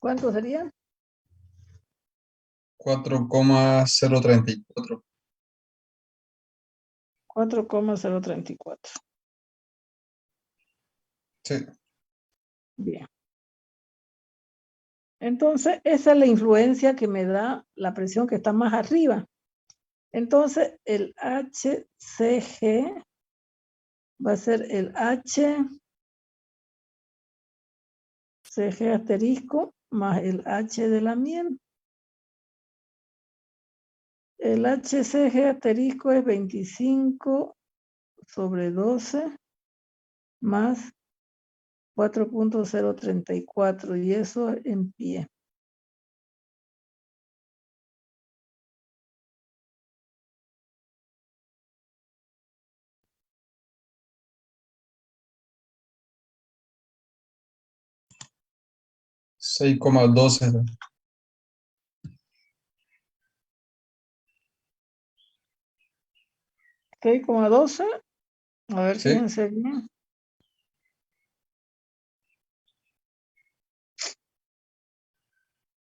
¿Cuánto sería? 4,034. 4,034. Sí. Bien. Entonces, esa es la influencia que me da la presión que está más arriba. Entonces, el HCG va a ser el HCG asterisco más el H de la miel. El HCG asterisco es 25/12 más 4,034 y eso en pie. $6,12. 6,12. A ver, Sí. fíjense bien.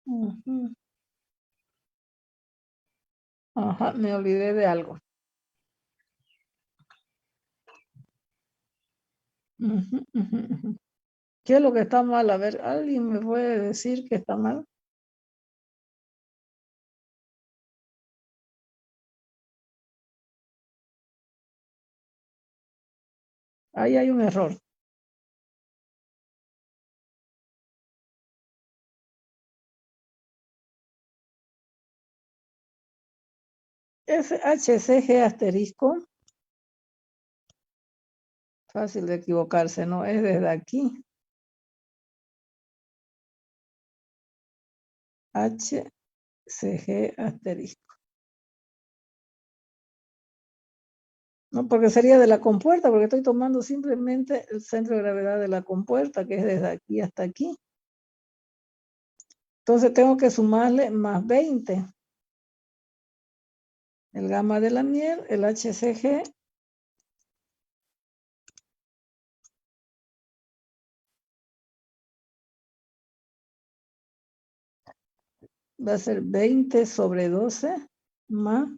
Ujú. Ajá, me olvidé de algo. Ujú, ujú, ujú. ¿Qué es lo que está mal? A ver, ¿alguien me puede decir que está mal? Ahí hay un error. Ese HCG asterisco, fácil de equivocarse, ¿no? Es desde aquí. HCG asterisco. No, porque sería de la compuerta, porque estoy tomando simplemente el centro de gravedad de la compuerta, que es desde aquí hasta aquí. Entonces tengo que sumarle más 20. El gamma de la miel, el HCG, va a ser 20/12 más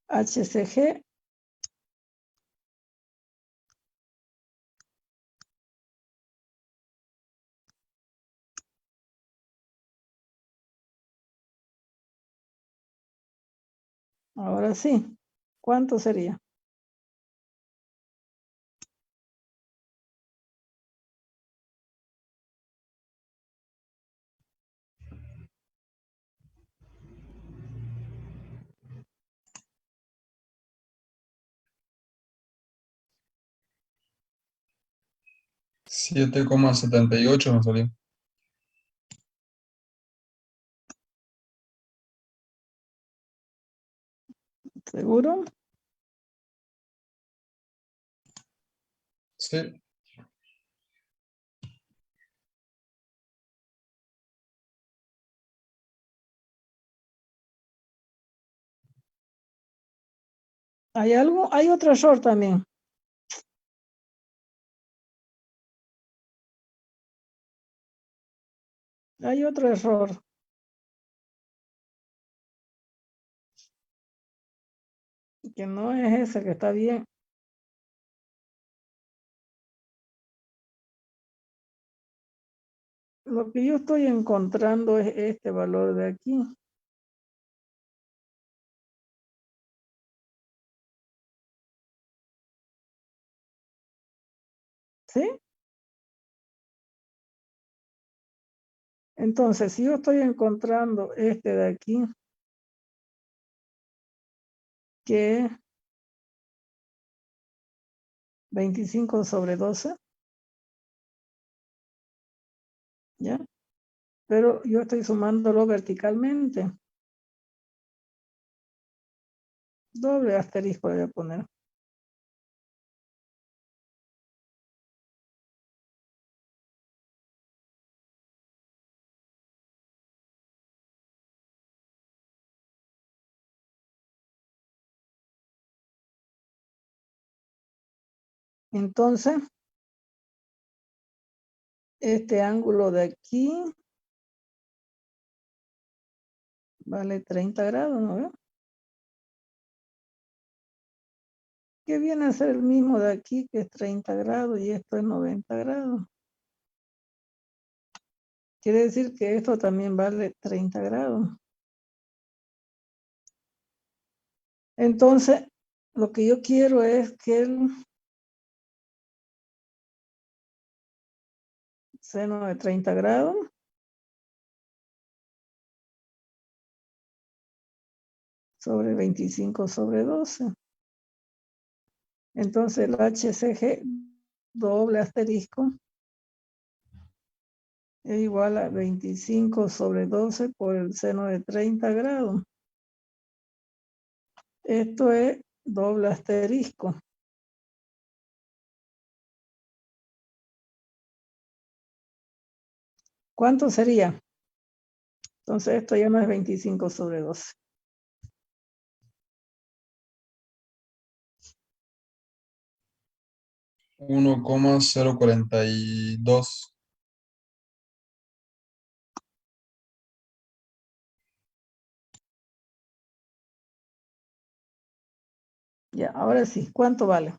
HCG. Ahora sí, ¿cuánto sería? $7,78 me salió. ¿Seguro? Sí. ¿Hay algo? Hay otro error también. Hay otro error. Que no es ese, que está bien. Lo que yo estoy encontrando es este valor de aquí. ¿Sí? Entonces, si yo estoy encontrando este de aquí, que es 25/12, ¿ya? Pero yo estoy sumándolo verticalmente. Doble asterisco voy a poner. Entonces, este ángulo de aquí vale 30 grados, ¿no ve? Que viene a ser el mismo de aquí, que es 30 grados, y esto es 90 grados. Quiere decir que esto también vale 30 grados. Entonces, lo que yo quiero es que el seno de 30 grados sobre 25 sobre 12. Entonces el HCG doble asterisco es igual a 25 sobre 12 por el seno de 30 grados. Esto es doble asterisco. ¿Cuánto sería? Entonces esto ya no es 25 sobre 12. Uno coma 042. Ya, ahora sí, ¿cuánto vale?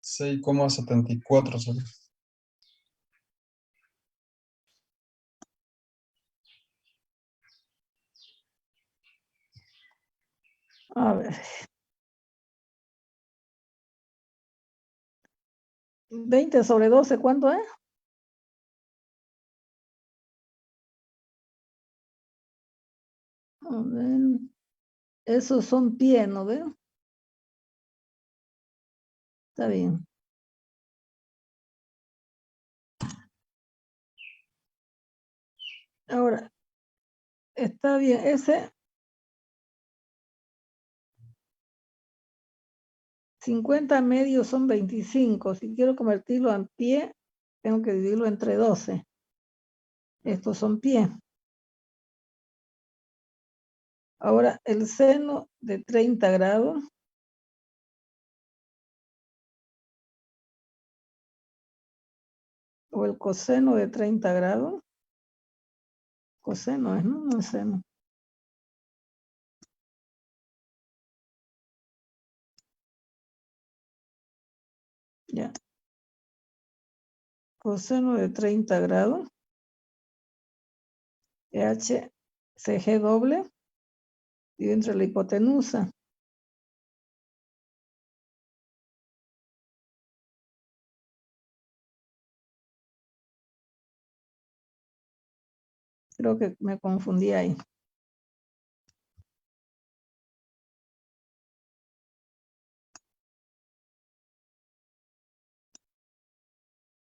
Seis coma 74 sale. A ver. 20 sobre 12, ¿cuánto es? A ver, esos son pies, ¿no ven? Está bien. Ahora, está bien, ese 50 medios son 25. Si quiero convertirlo en pie, tengo que dividirlo entre 12. Estos son pies. Ahora, el seno de 30 grados o el coseno de 30 grados. Coseno es, ¿no? No es seno. Ya. Coseno de 30 grados. HCG doble. Y entre la hipotenusa. Creo que me confundí ahí.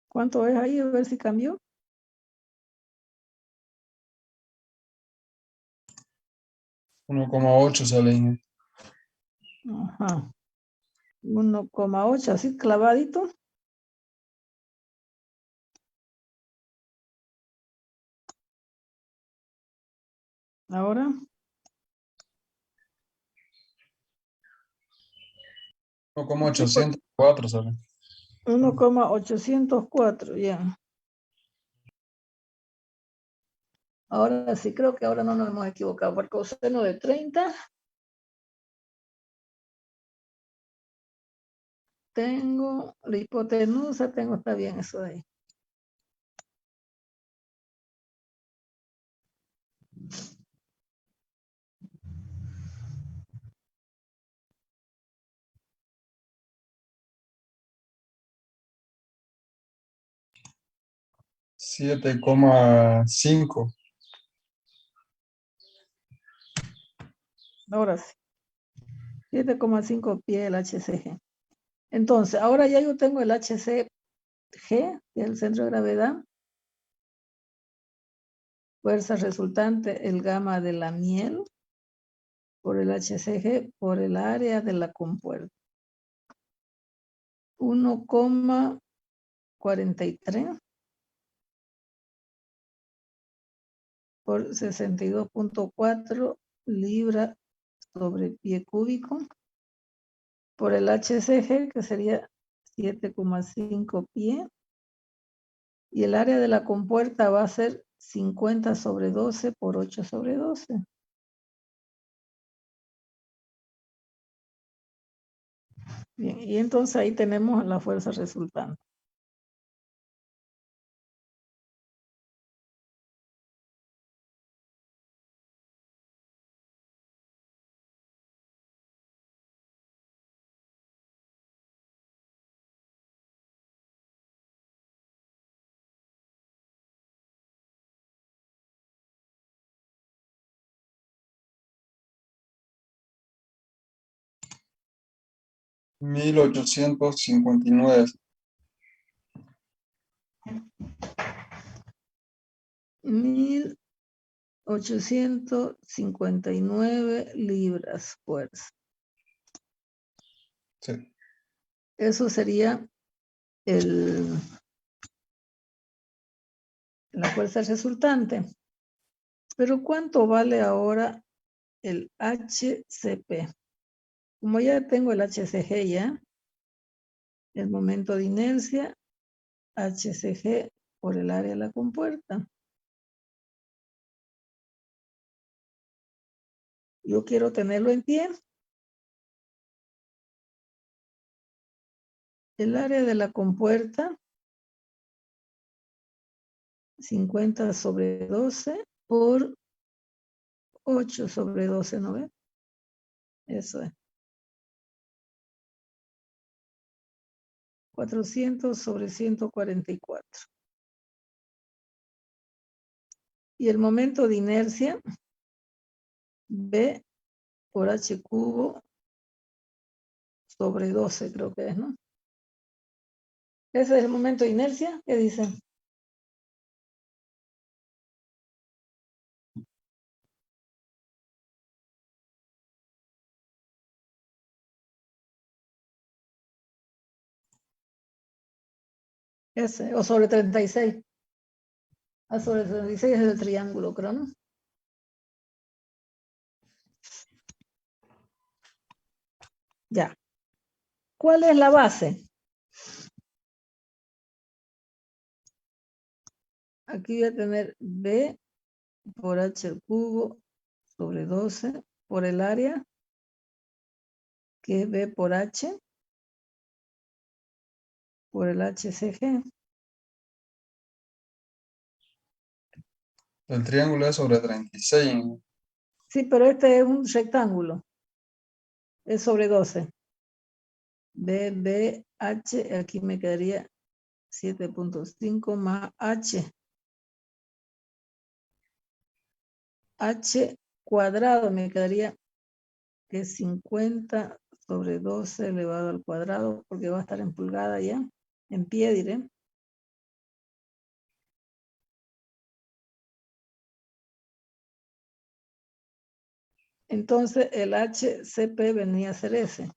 ¿Cuánto es ahí? A ver si cambió. 1,8 sale. Ajá. 1,8, así clavadito. Ahora. 1,804 sale. 1,804, ya. Ahora sí, creo que ahora no nos hemos equivocado. Por coseno de 30. Tengo la hipotenusa, está bien eso de ahí. 7,5. Ahora sí. 7,5 pie el HCG. Entonces, ahora ya yo tengo el HCG, que es el centro de gravedad. Fuerza resultante, el gamma de la miel, por el HCG, por el área de la compuerta. 1,43 por 62,4 libras sobre pie cúbico, por el HCG, que sería 7,5 pie, y el área de la compuerta va a ser 50/12 por 8/12. Bien, y entonces ahí tenemos la fuerza resultante. Mil 1859. 1859 libras fuerza. Sí. Eso sería la fuerza resultante. Pero ¿cuánto vale ahora el HCP? Como ya tengo el HCG ya, el momento de inercia, HCG por el área de la compuerta. Yo quiero tenerlo en pie. El área de la compuerta, 50/12 por 8/12, ¿no ve? Eso es. 400/144. Y el momento de inercia, B por H cubo sobre 12, creo que es, ¿no? Ese es el momento de inercia. ¿Qué dicen? Ese, o sobre 36. Ah, sobre 36 es el triángulo, creo, ¿no? Ya. ¿Cuál es la base? Aquí voy a tener B por H al cubo sobre 12 por el área, que es B por H, por el HCG. El triángulo es sobre 36. Sí, pero este es un rectángulo. Es sobre 12. B, B, H, aquí me quedaría 7,5 más H. H cuadrado me quedaría que es 50/12 elevado al cuadrado, porque va a estar en pulgada ya, en pie diré. Entonces el HCP venía a ser ese.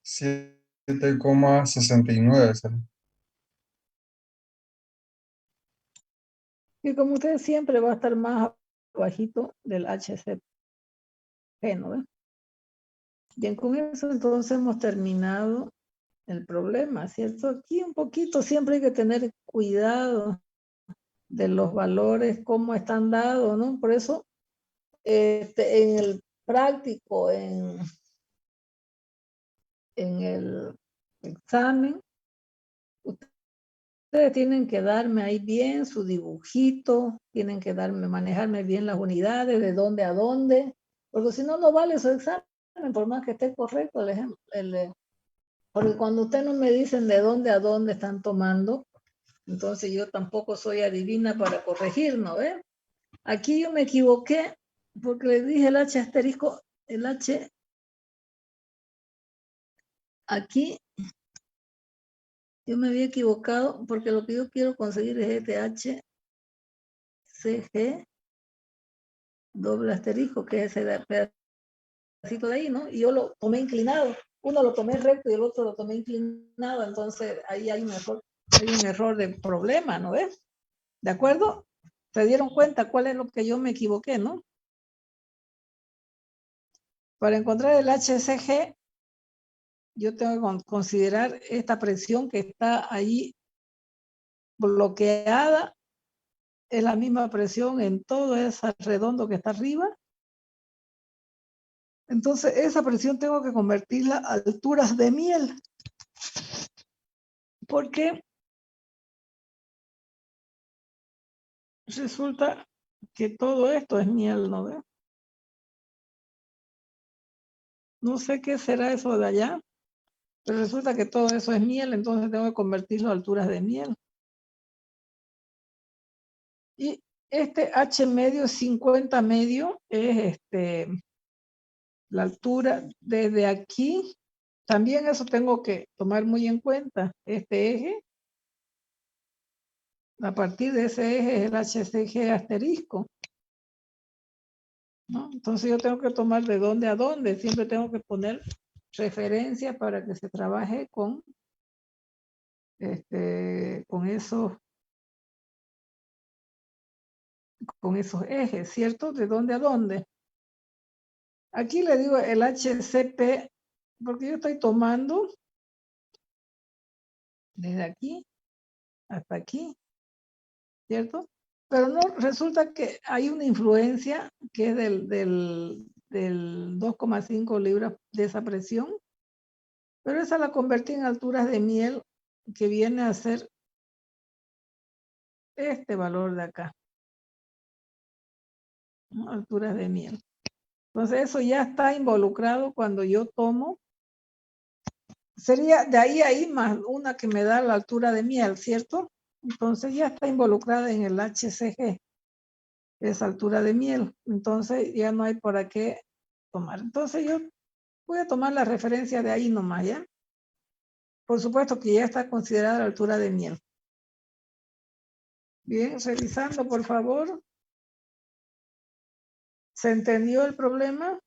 Siete coma 69. Y como ustedes siempre va a estar más bajito del HCP, ¿no? Bien, con eso entonces hemos terminado el problema, ¿cierto? Aquí un poquito siempre hay que tener cuidado de los valores, cómo están dados, ¿no? Por eso, en el práctico, en el examen, ustedes tienen que darme ahí bien su dibujito, tienen que manejarme bien las unidades, de dónde a dónde, porque si no, no vale su examen, por más que esté correcto el ejemplo. Porque cuando ustedes no me dicen de dónde a dónde están tomando, entonces yo tampoco soy adivina para corregir, ¿no ve? Aquí yo me equivoqué porque le dije el H asterisco, el H, aquí yo me había equivocado porque lo que yo quiero conseguir es este H, CG, doble asterisco, que es ese pedacito de ahí, ¿no? Y yo lo tomé inclinado. Uno lo tomé recto y el otro lo tomé inclinado, entonces ahí hay un error de problema, ¿no ves? ¿De acuerdo? ¿Se dieron cuenta cuál es lo que yo me equivoqué, no? Para encontrar el HCG, yo tengo que considerar esta presión que está ahí bloqueada, es la misma presión en todo ese redondo que está arriba. Entonces, esa presión tengo que convertirla a alturas de miel. Porque resulta que todo esto es miel, ¿no ve? No sé qué será eso de allá, pero resulta que todo eso es miel, entonces tengo que convertirlo a alturas de miel. Y este H medio, 50 medio, es la altura desde aquí. También eso tengo que tomar muy en cuenta. Este eje, a partir de ese eje es el HCG asterisco, ¿no? Entonces yo tengo que tomar de dónde a dónde. Siempre tengo que poner referencia para que se trabaje con esos ejes, ¿cierto? ¿De dónde a dónde? Aquí le digo el HCP, porque yo estoy tomando desde aquí hasta aquí, ¿cierto? Pero no, resulta que hay una influencia que es del 2,5 libras de esa presión, pero esa la convertí en alturas de miel, que viene a ser este valor de acá, ¿no? Alturas de miel. Entonces eso ya está involucrado cuando yo tomo. Sería de ahí a ahí más una que me da la altura de miel, ¿cierto? Entonces ya está involucrada en el HCG, esa altura de miel. Entonces ya no hay por qué tomar. Entonces yo voy a tomar la referencia de ahí nomás, ¿ya? Por supuesto que ya está considerada la altura de miel. Bien, revisando, por favor. ¿Se entendió el problema?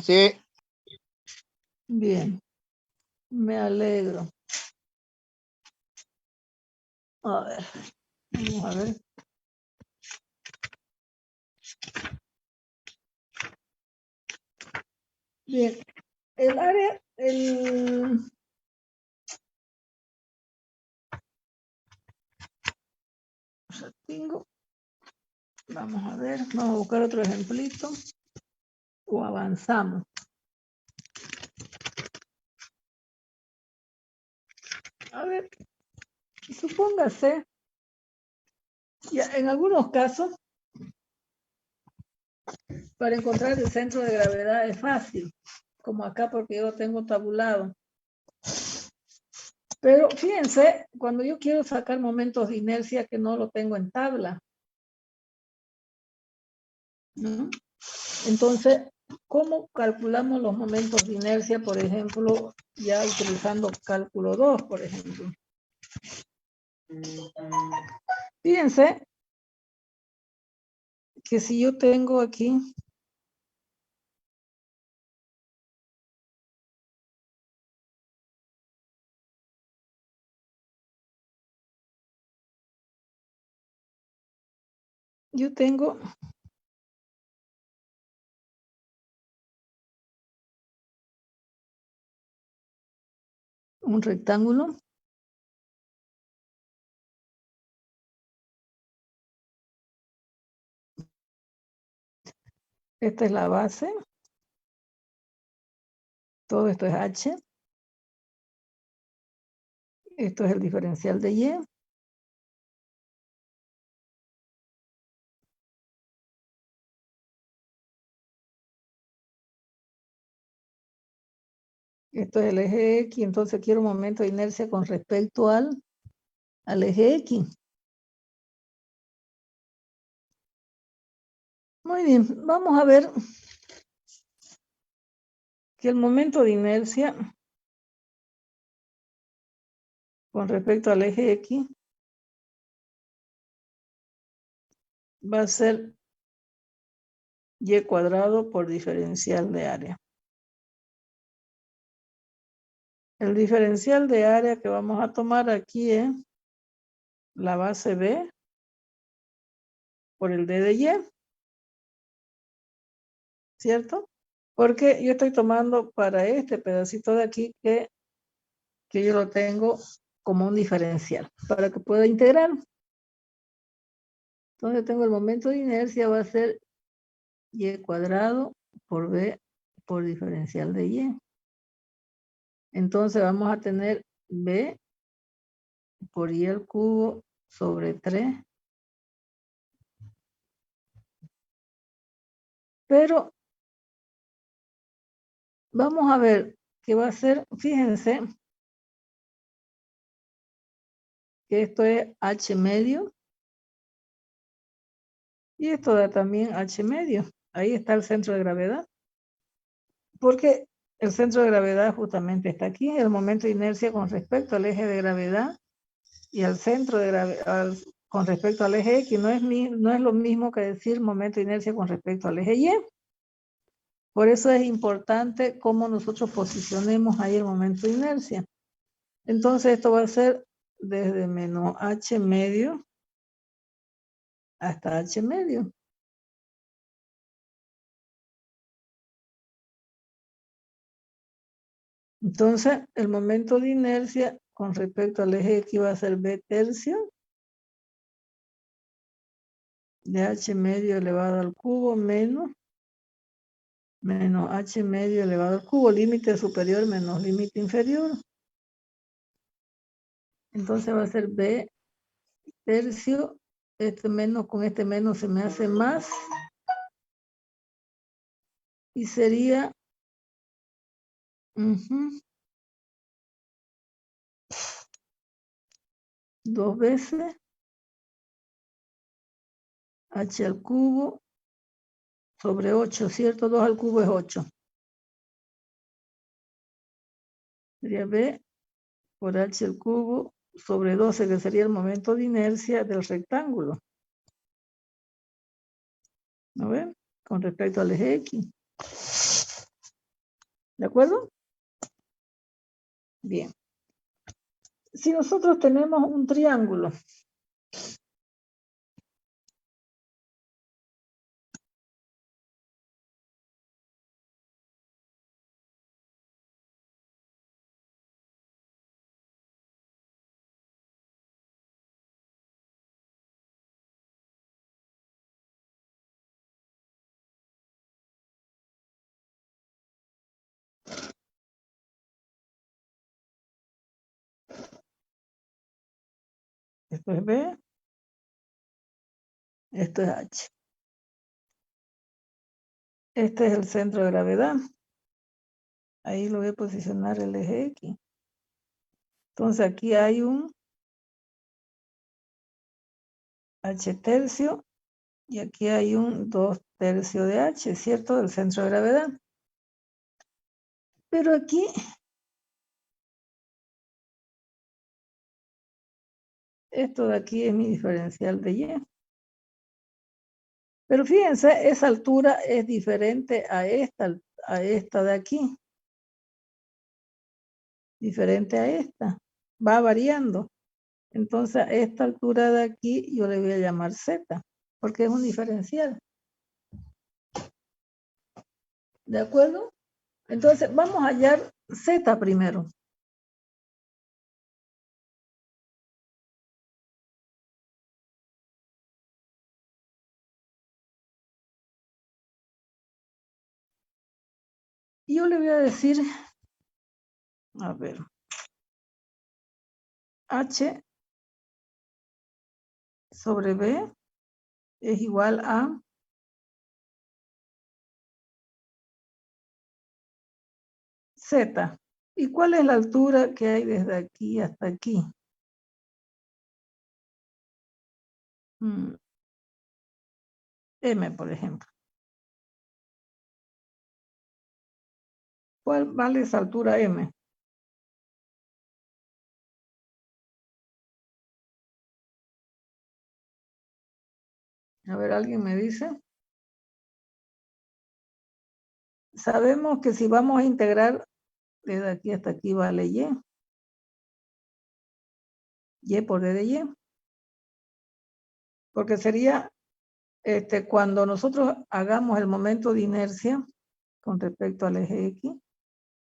Sí. Bien, me alegro. A ver, vamos a ver. Bien, el área, tengo, vamos a ver, vamos a buscar otro ejemplito o avanzamos. A ver, supóngase, ya en algunos casos, para encontrar el centro de gravedad es fácil, como acá porque yo lo tengo tabulado. Pero fíjense, cuando yo quiero sacar momentos de inercia que no lo tengo en tabla, ¿no? Entonces, ¿cómo calculamos los momentos de inercia, por ejemplo, ya utilizando cálculo 2, por ejemplo? Fíjense que si yo tengo aquí yo tengo un rectángulo. Esta es la base. Todo esto es H. Esto es el diferencial de Y. Esto es el eje X, entonces quiero un momento de inercia con respecto al eje X. Muy bien, vamos a ver que el momento de inercia con respecto al eje X va a ser Y cuadrado por diferencial de área. El diferencial de área que vamos a tomar aquí es la base B por el D de Y, ¿cierto? Porque yo estoy tomando para este pedacito de aquí que yo lo tengo como un diferencial, para que pueda integrar. Entonces tengo el momento de inercia, va a ser Y cuadrado por B por diferencial de Y. Entonces vamos a tener B por Y al cubo sobre 3. Pero vamos a ver que va a ser, fíjense, que esto es H medio. Y esto da también H medio. Ahí está el centro de gravedad. Porque el centro de gravedad justamente está aquí. El momento de inercia con respecto al eje de gravedad y al centro de gravedad con respecto al eje X no es lo mismo que decir momento de inercia con respecto al eje Y. Por eso es importante cómo nosotros posicionemos ahí el momento de inercia. Entonces esto va a ser desde menos H medio hasta H medio. Entonces el momento de inercia con respecto al eje X va a ser B tercio de H medio elevado al cubo menos H medio elevado al cubo, límite superior menos límite inferior. Entonces va a ser B tercio, este menos con este menos se me hace más, y sería 2 veces H al cubo sobre 8, ¿cierto? 2 al cubo es 8. Sería B por H al cubo sobre 12, que sería el momento de inercia del rectángulo. ¿No ven? Con respecto al eje X. ¿De acuerdo? Bien. Si nosotros tenemos un triángulo, esto es B, esto es H. Este es el centro de gravedad. Ahí lo voy a posicionar el eje X. Entonces aquí hay un H tercio y aquí hay un 2 tercios de H, ¿cierto? Del centro de gravedad. Pero aquí, esto de aquí es mi diferencial de Y. Pero fíjense, esa altura es diferente a esta de aquí. Diferente a esta. Va variando. Entonces, a esta altura de aquí yo le voy a llamar Z, porque es un diferencial. ¿De acuerdo? Entonces, vamos a hallar Z primero. Y yo le voy a decir, a ver, H sobre B es igual a Z. ¿Y cuál es la altura que hay desde aquí hasta aquí? M, por ejemplo. ¿Cuál vale esa altura M? A ver, ¿alguien me dice? Sabemos que si vamos a integrar desde aquí hasta aquí vale Y. Y por D de Y. Porque sería cuando nosotros hagamos el momento de inercia con respecto al eje X,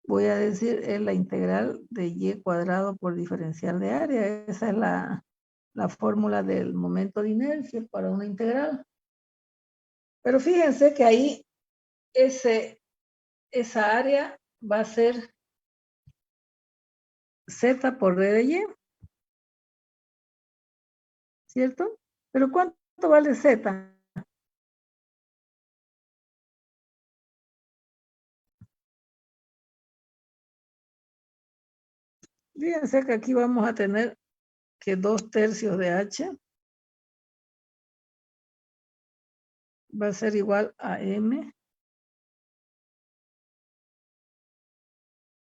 voy a decir es la integral de Y cuadrado por diferencial de área. Esa es la fórmula del momento de inercia para una integral. Pero fíjense que ahí esa área va a ser Z por D de Y. ¿Cierto? Pero ¿cuánto vale Z? Fíjense que aquí vamos a tener que 2/3 de H va a ser igual a M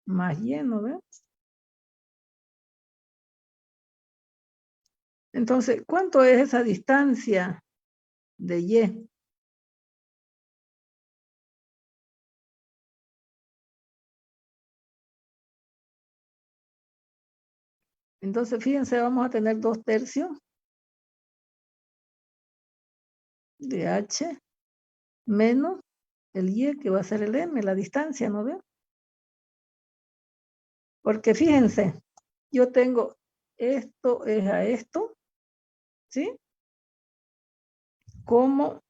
más Y, ¿no ves? Entonces, ¿cuánto es esa distancia de Y? Entonces, fíjense, vamos a tener 2/3 de H menos el Y, que va a ser el M, la distancia, ¿no ves? Porque fíjense, yo tengo esto es a esto, ¿sí? Como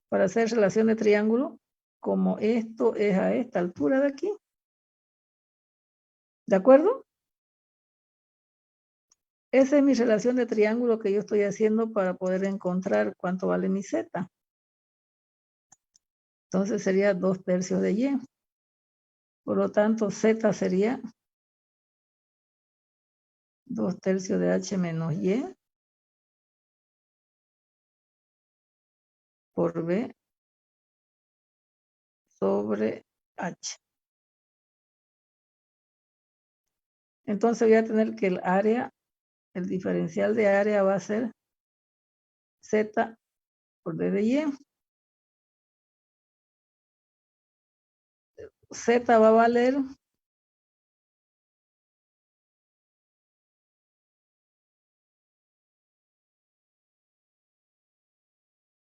para hacer relación de triángulo, como esto es a esta altura de aquí. ¿De acuerdo? Esa es mi relación de triángulo que yo estoy haciendo para poder encontrar cuánto vale mi Z. Entonces sería 2/3 de Y. Por lo tanto, Z sería 2/3 de H menos Y por B sobre H. Entonces voy a tener que el área, el diferencial de área va a ser Z por D de Y. Z va a valer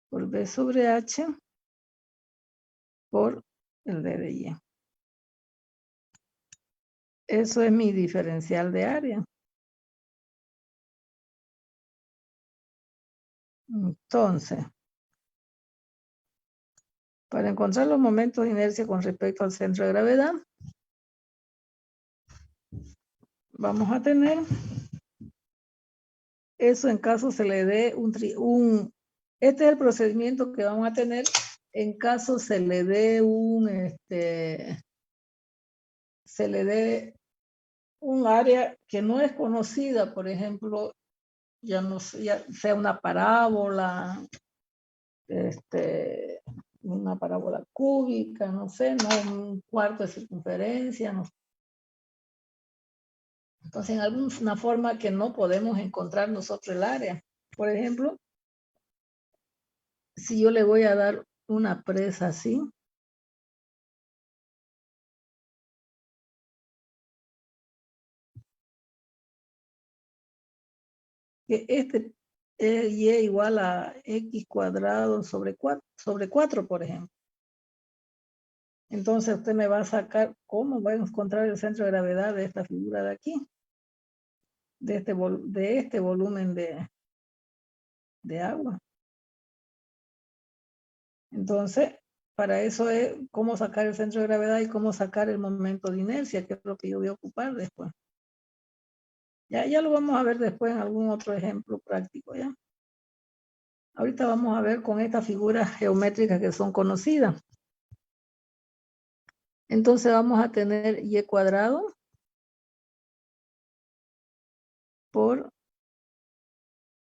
por B sobre H por el D de Y. Eso es mi diferencial de área. Entonces, para encontrar los momentos de inercia con respecto al centro de gravedad, vamos a tener eso en caso se le dé este es el procedimiento que vamos a tener en caso se le dé un área que no es conocida, por ejemplo, ya sea una parábola, una parábola cúbica, no sé, no un cuarto de circunferencia, no sé. Entonces, en alguna forma que no podemos encontrar nosotros el área. Por ejemplo, si yo le voy a dar una presa así, que es y igual a x cuadrado sobre 4, por ejemplo. Entonces usted me va a sacar cómo voy a encontrar el centro de gravedad de esta figura de aquí, de este volumen de agua. Entonces, Para eso es cómo sacar el centro de gravedad y cómo sacar el momento de inercia, que es lo que yo voy a ocupar después. Ya lo vamos a ver después en algún otro ejemplo práctico, ¿ya? Ahorita vamos a ver con estas figuras geométricas que son conocidas. Entonces vamos a tener y cuadrado por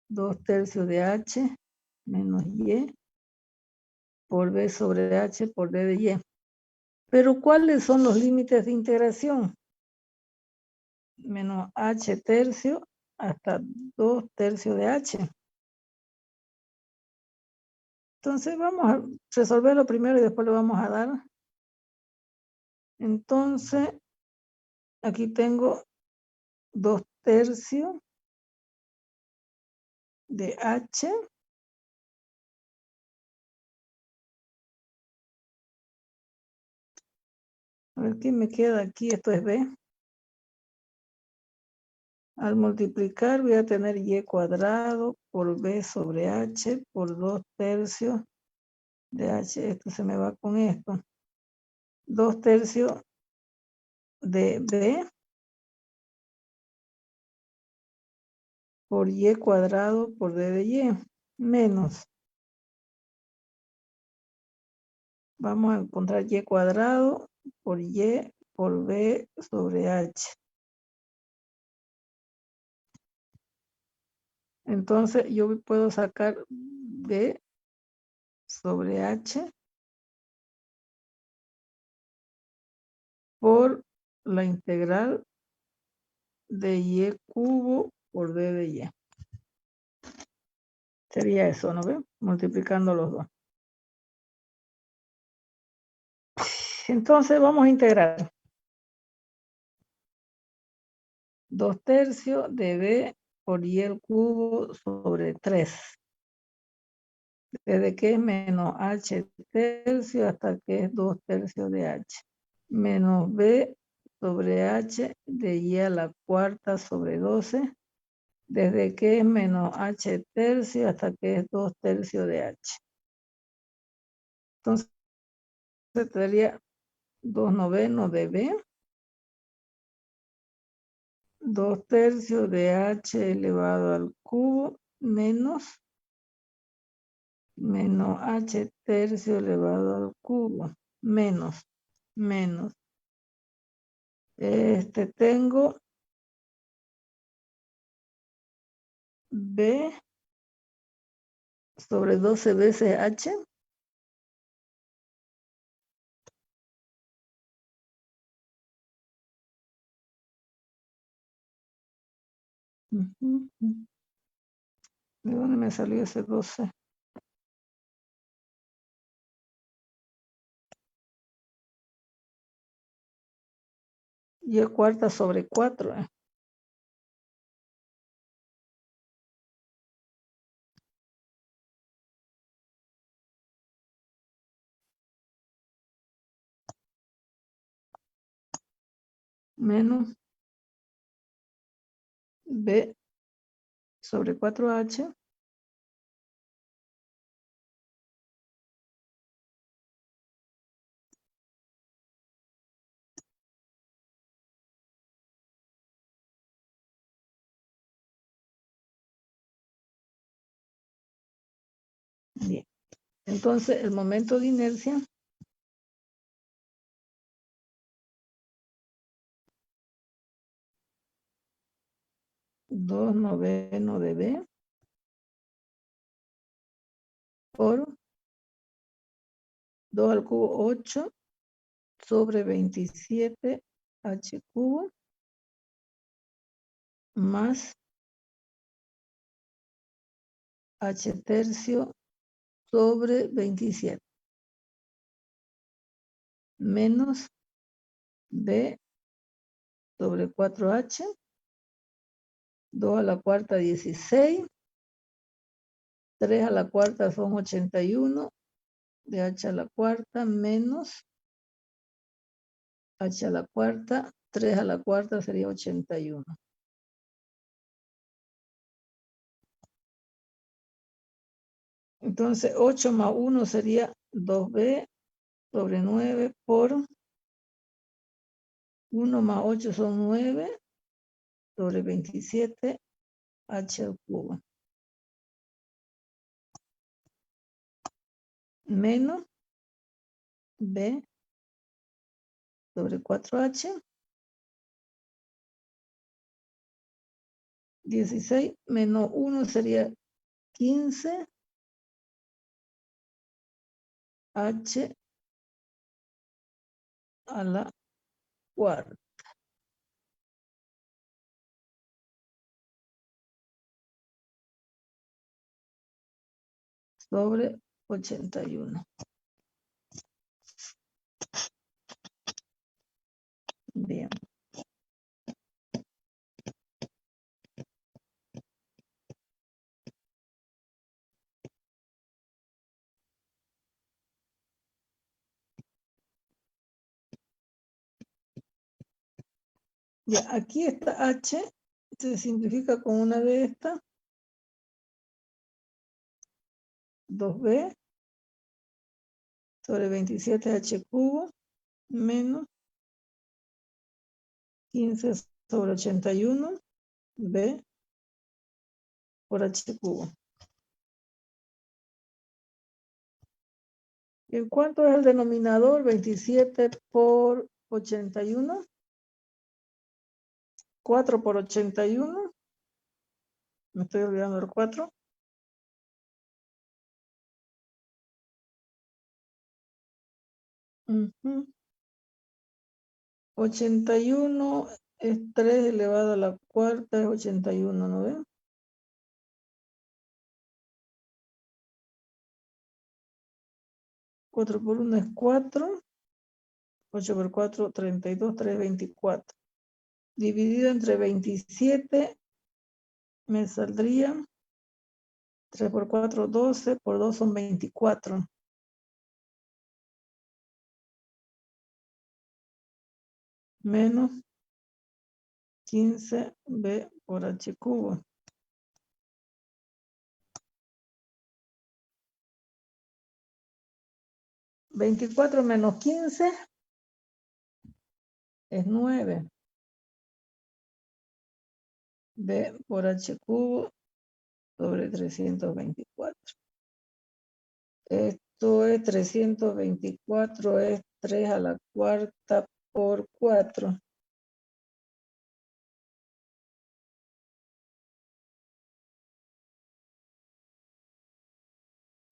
2/3 de h menos y por b sobre h por d de y. Pero ¿cuáles son los límites de integración? Menos h tercio hasta 2/3 de h. Entonces vamos a resolverlo primero y después lo vamos a dar. Entonces, aquí tengo 2/3 de h a ver qué me queda aquí, esto es b. Al multiplicar voy a tener y cuadrado por b sobre h por 2/3 de h. Esto se me va con esto. 2/3 de b por y cuadrado por d de y menos. Vamos a encontrar y cuadrado por y por b sobre h. Entonces yo puedo sacar b sobre h por la integral de y cubo por d de y. Sería eso, ¿no ve? Multiplicando los dos. Entonces vamos a integrar 2/3 de b por y el cubo sobre 3. Desde que es menos h tercio hasta que es 2/3 de h. Menos b sobre h de y a la cuarta sobre 12. Desde que es menos h tercio hasta que es 2/3 de h. Entonces sería 2/9 de b. 2/3 de h elevado al cubo menos h tercio elevado al cubo menos tengo b sobre 12 veces h ¿De dónde me salió ese 12? Y es cuarta sobre 4. Menos b sobre 4h Bien. Entonces, el momento de inercia dos noveno de b por 2 al cubo 8 sobre 27 h cubo más h tercio sobre 27 menos b sobre 4h, 2 a la cuarta 16, 3 a la cuarta son 81, de h a la cuarta menos h a la cuarta, 3 a la cuarta sería 81. Entonces 8 más 1 sería 2b sobre 9 por 1 más 8 son 9 sobre 27 h al cubo. Menos b sobre 4h. 16 menos 1 sería 15 h a la cuarta. Sobre 81. Bien. Ya, aquí esta h se simplifica con una de estas. 2b sobre 27h cubo menos 15 sobre 81 b por h cubo. ¿En cuánto es el denominador? 27 por 81. 4 por 81. Me estoy olvidando del 4. Uh-huh. 81 es 3 elevado a la cuarta, es 81, ¿no ven? 4 por 1 es 4. 8 por 4, 32, 3, 24. Dividido entre 27, me saldría 3 por 4, 12, por 2 son 24. Menos 15b por h cubo. 24 menos 15 es 9. B por h cubo sobre 324. Esto es 324, es 3 a la cuarta por 4.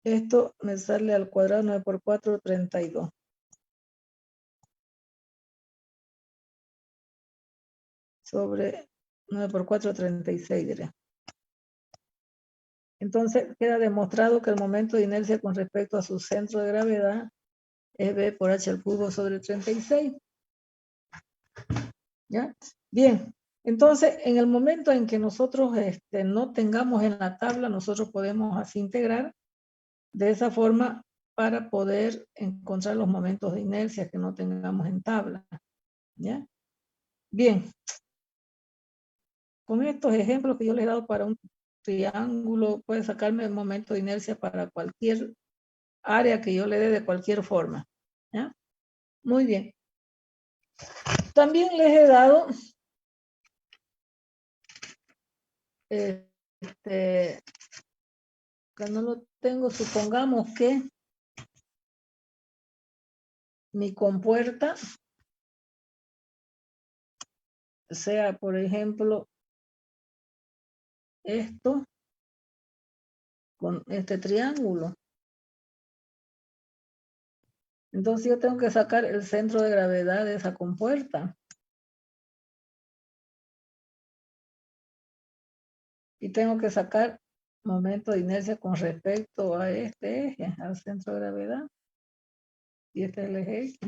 Esto me sale al cuadrado 9 por 4, 32. Sobre 9 por 4, 36, diré. Entonces queda demostrado que el momento de inercia con respecto a su centro de gravedad es B por h al cubo sobre 36. ¿Ya? Bien, entonces en el momento en que nosotros no tengamos en la tabla, nosotros podemos así integrar de esa forma para poder encontrar los momentos de inercia que no tengamos en tabla. ¿Ya? Bien. Con estos ejemplos que yo les he dado para un triángulo, puede sacarme el momento de inercia para cualquier área que yo le dé de cualquier forma. ¿Ya? Muy bien. También les he dado que no lo tengo, supongamos que mi compuerta sea, por ejemplo, esto con este triángulo. Entonces yo tengo que sacar el centro de gravedad de esa compuerta. Y tengo que sacar momento de inercia con respecto a este eje, al centro de gravedad. Y este es el eje X.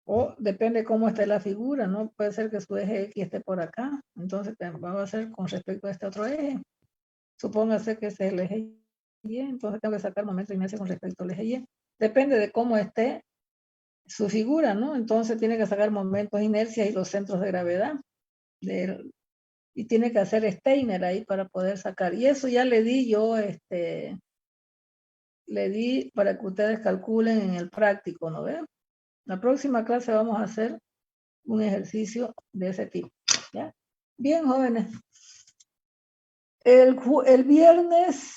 O depende cómo esté la figura, ¿no? Puede ser que su eje X esté por acá. Entonces vamos a hacer con respecto a este otro eje. Supóngase que ese es el eje Y, entonces tengo que sacar momento de inercia con respecto al eje Y. Depende de cómo esté su figura, ¿no? Entonces tiene que sacar momentos de inercia y los centros de gravedad. Y tiene que hacer Steiner ahí para poder sacar. Y eso ya le di yo le di para que ustedes calculen en el práctico, ¿no ven? La próxima clase vamos a hacer un ejercicio de ese tipo, ¿ya? Bien, jóvenes. El viernes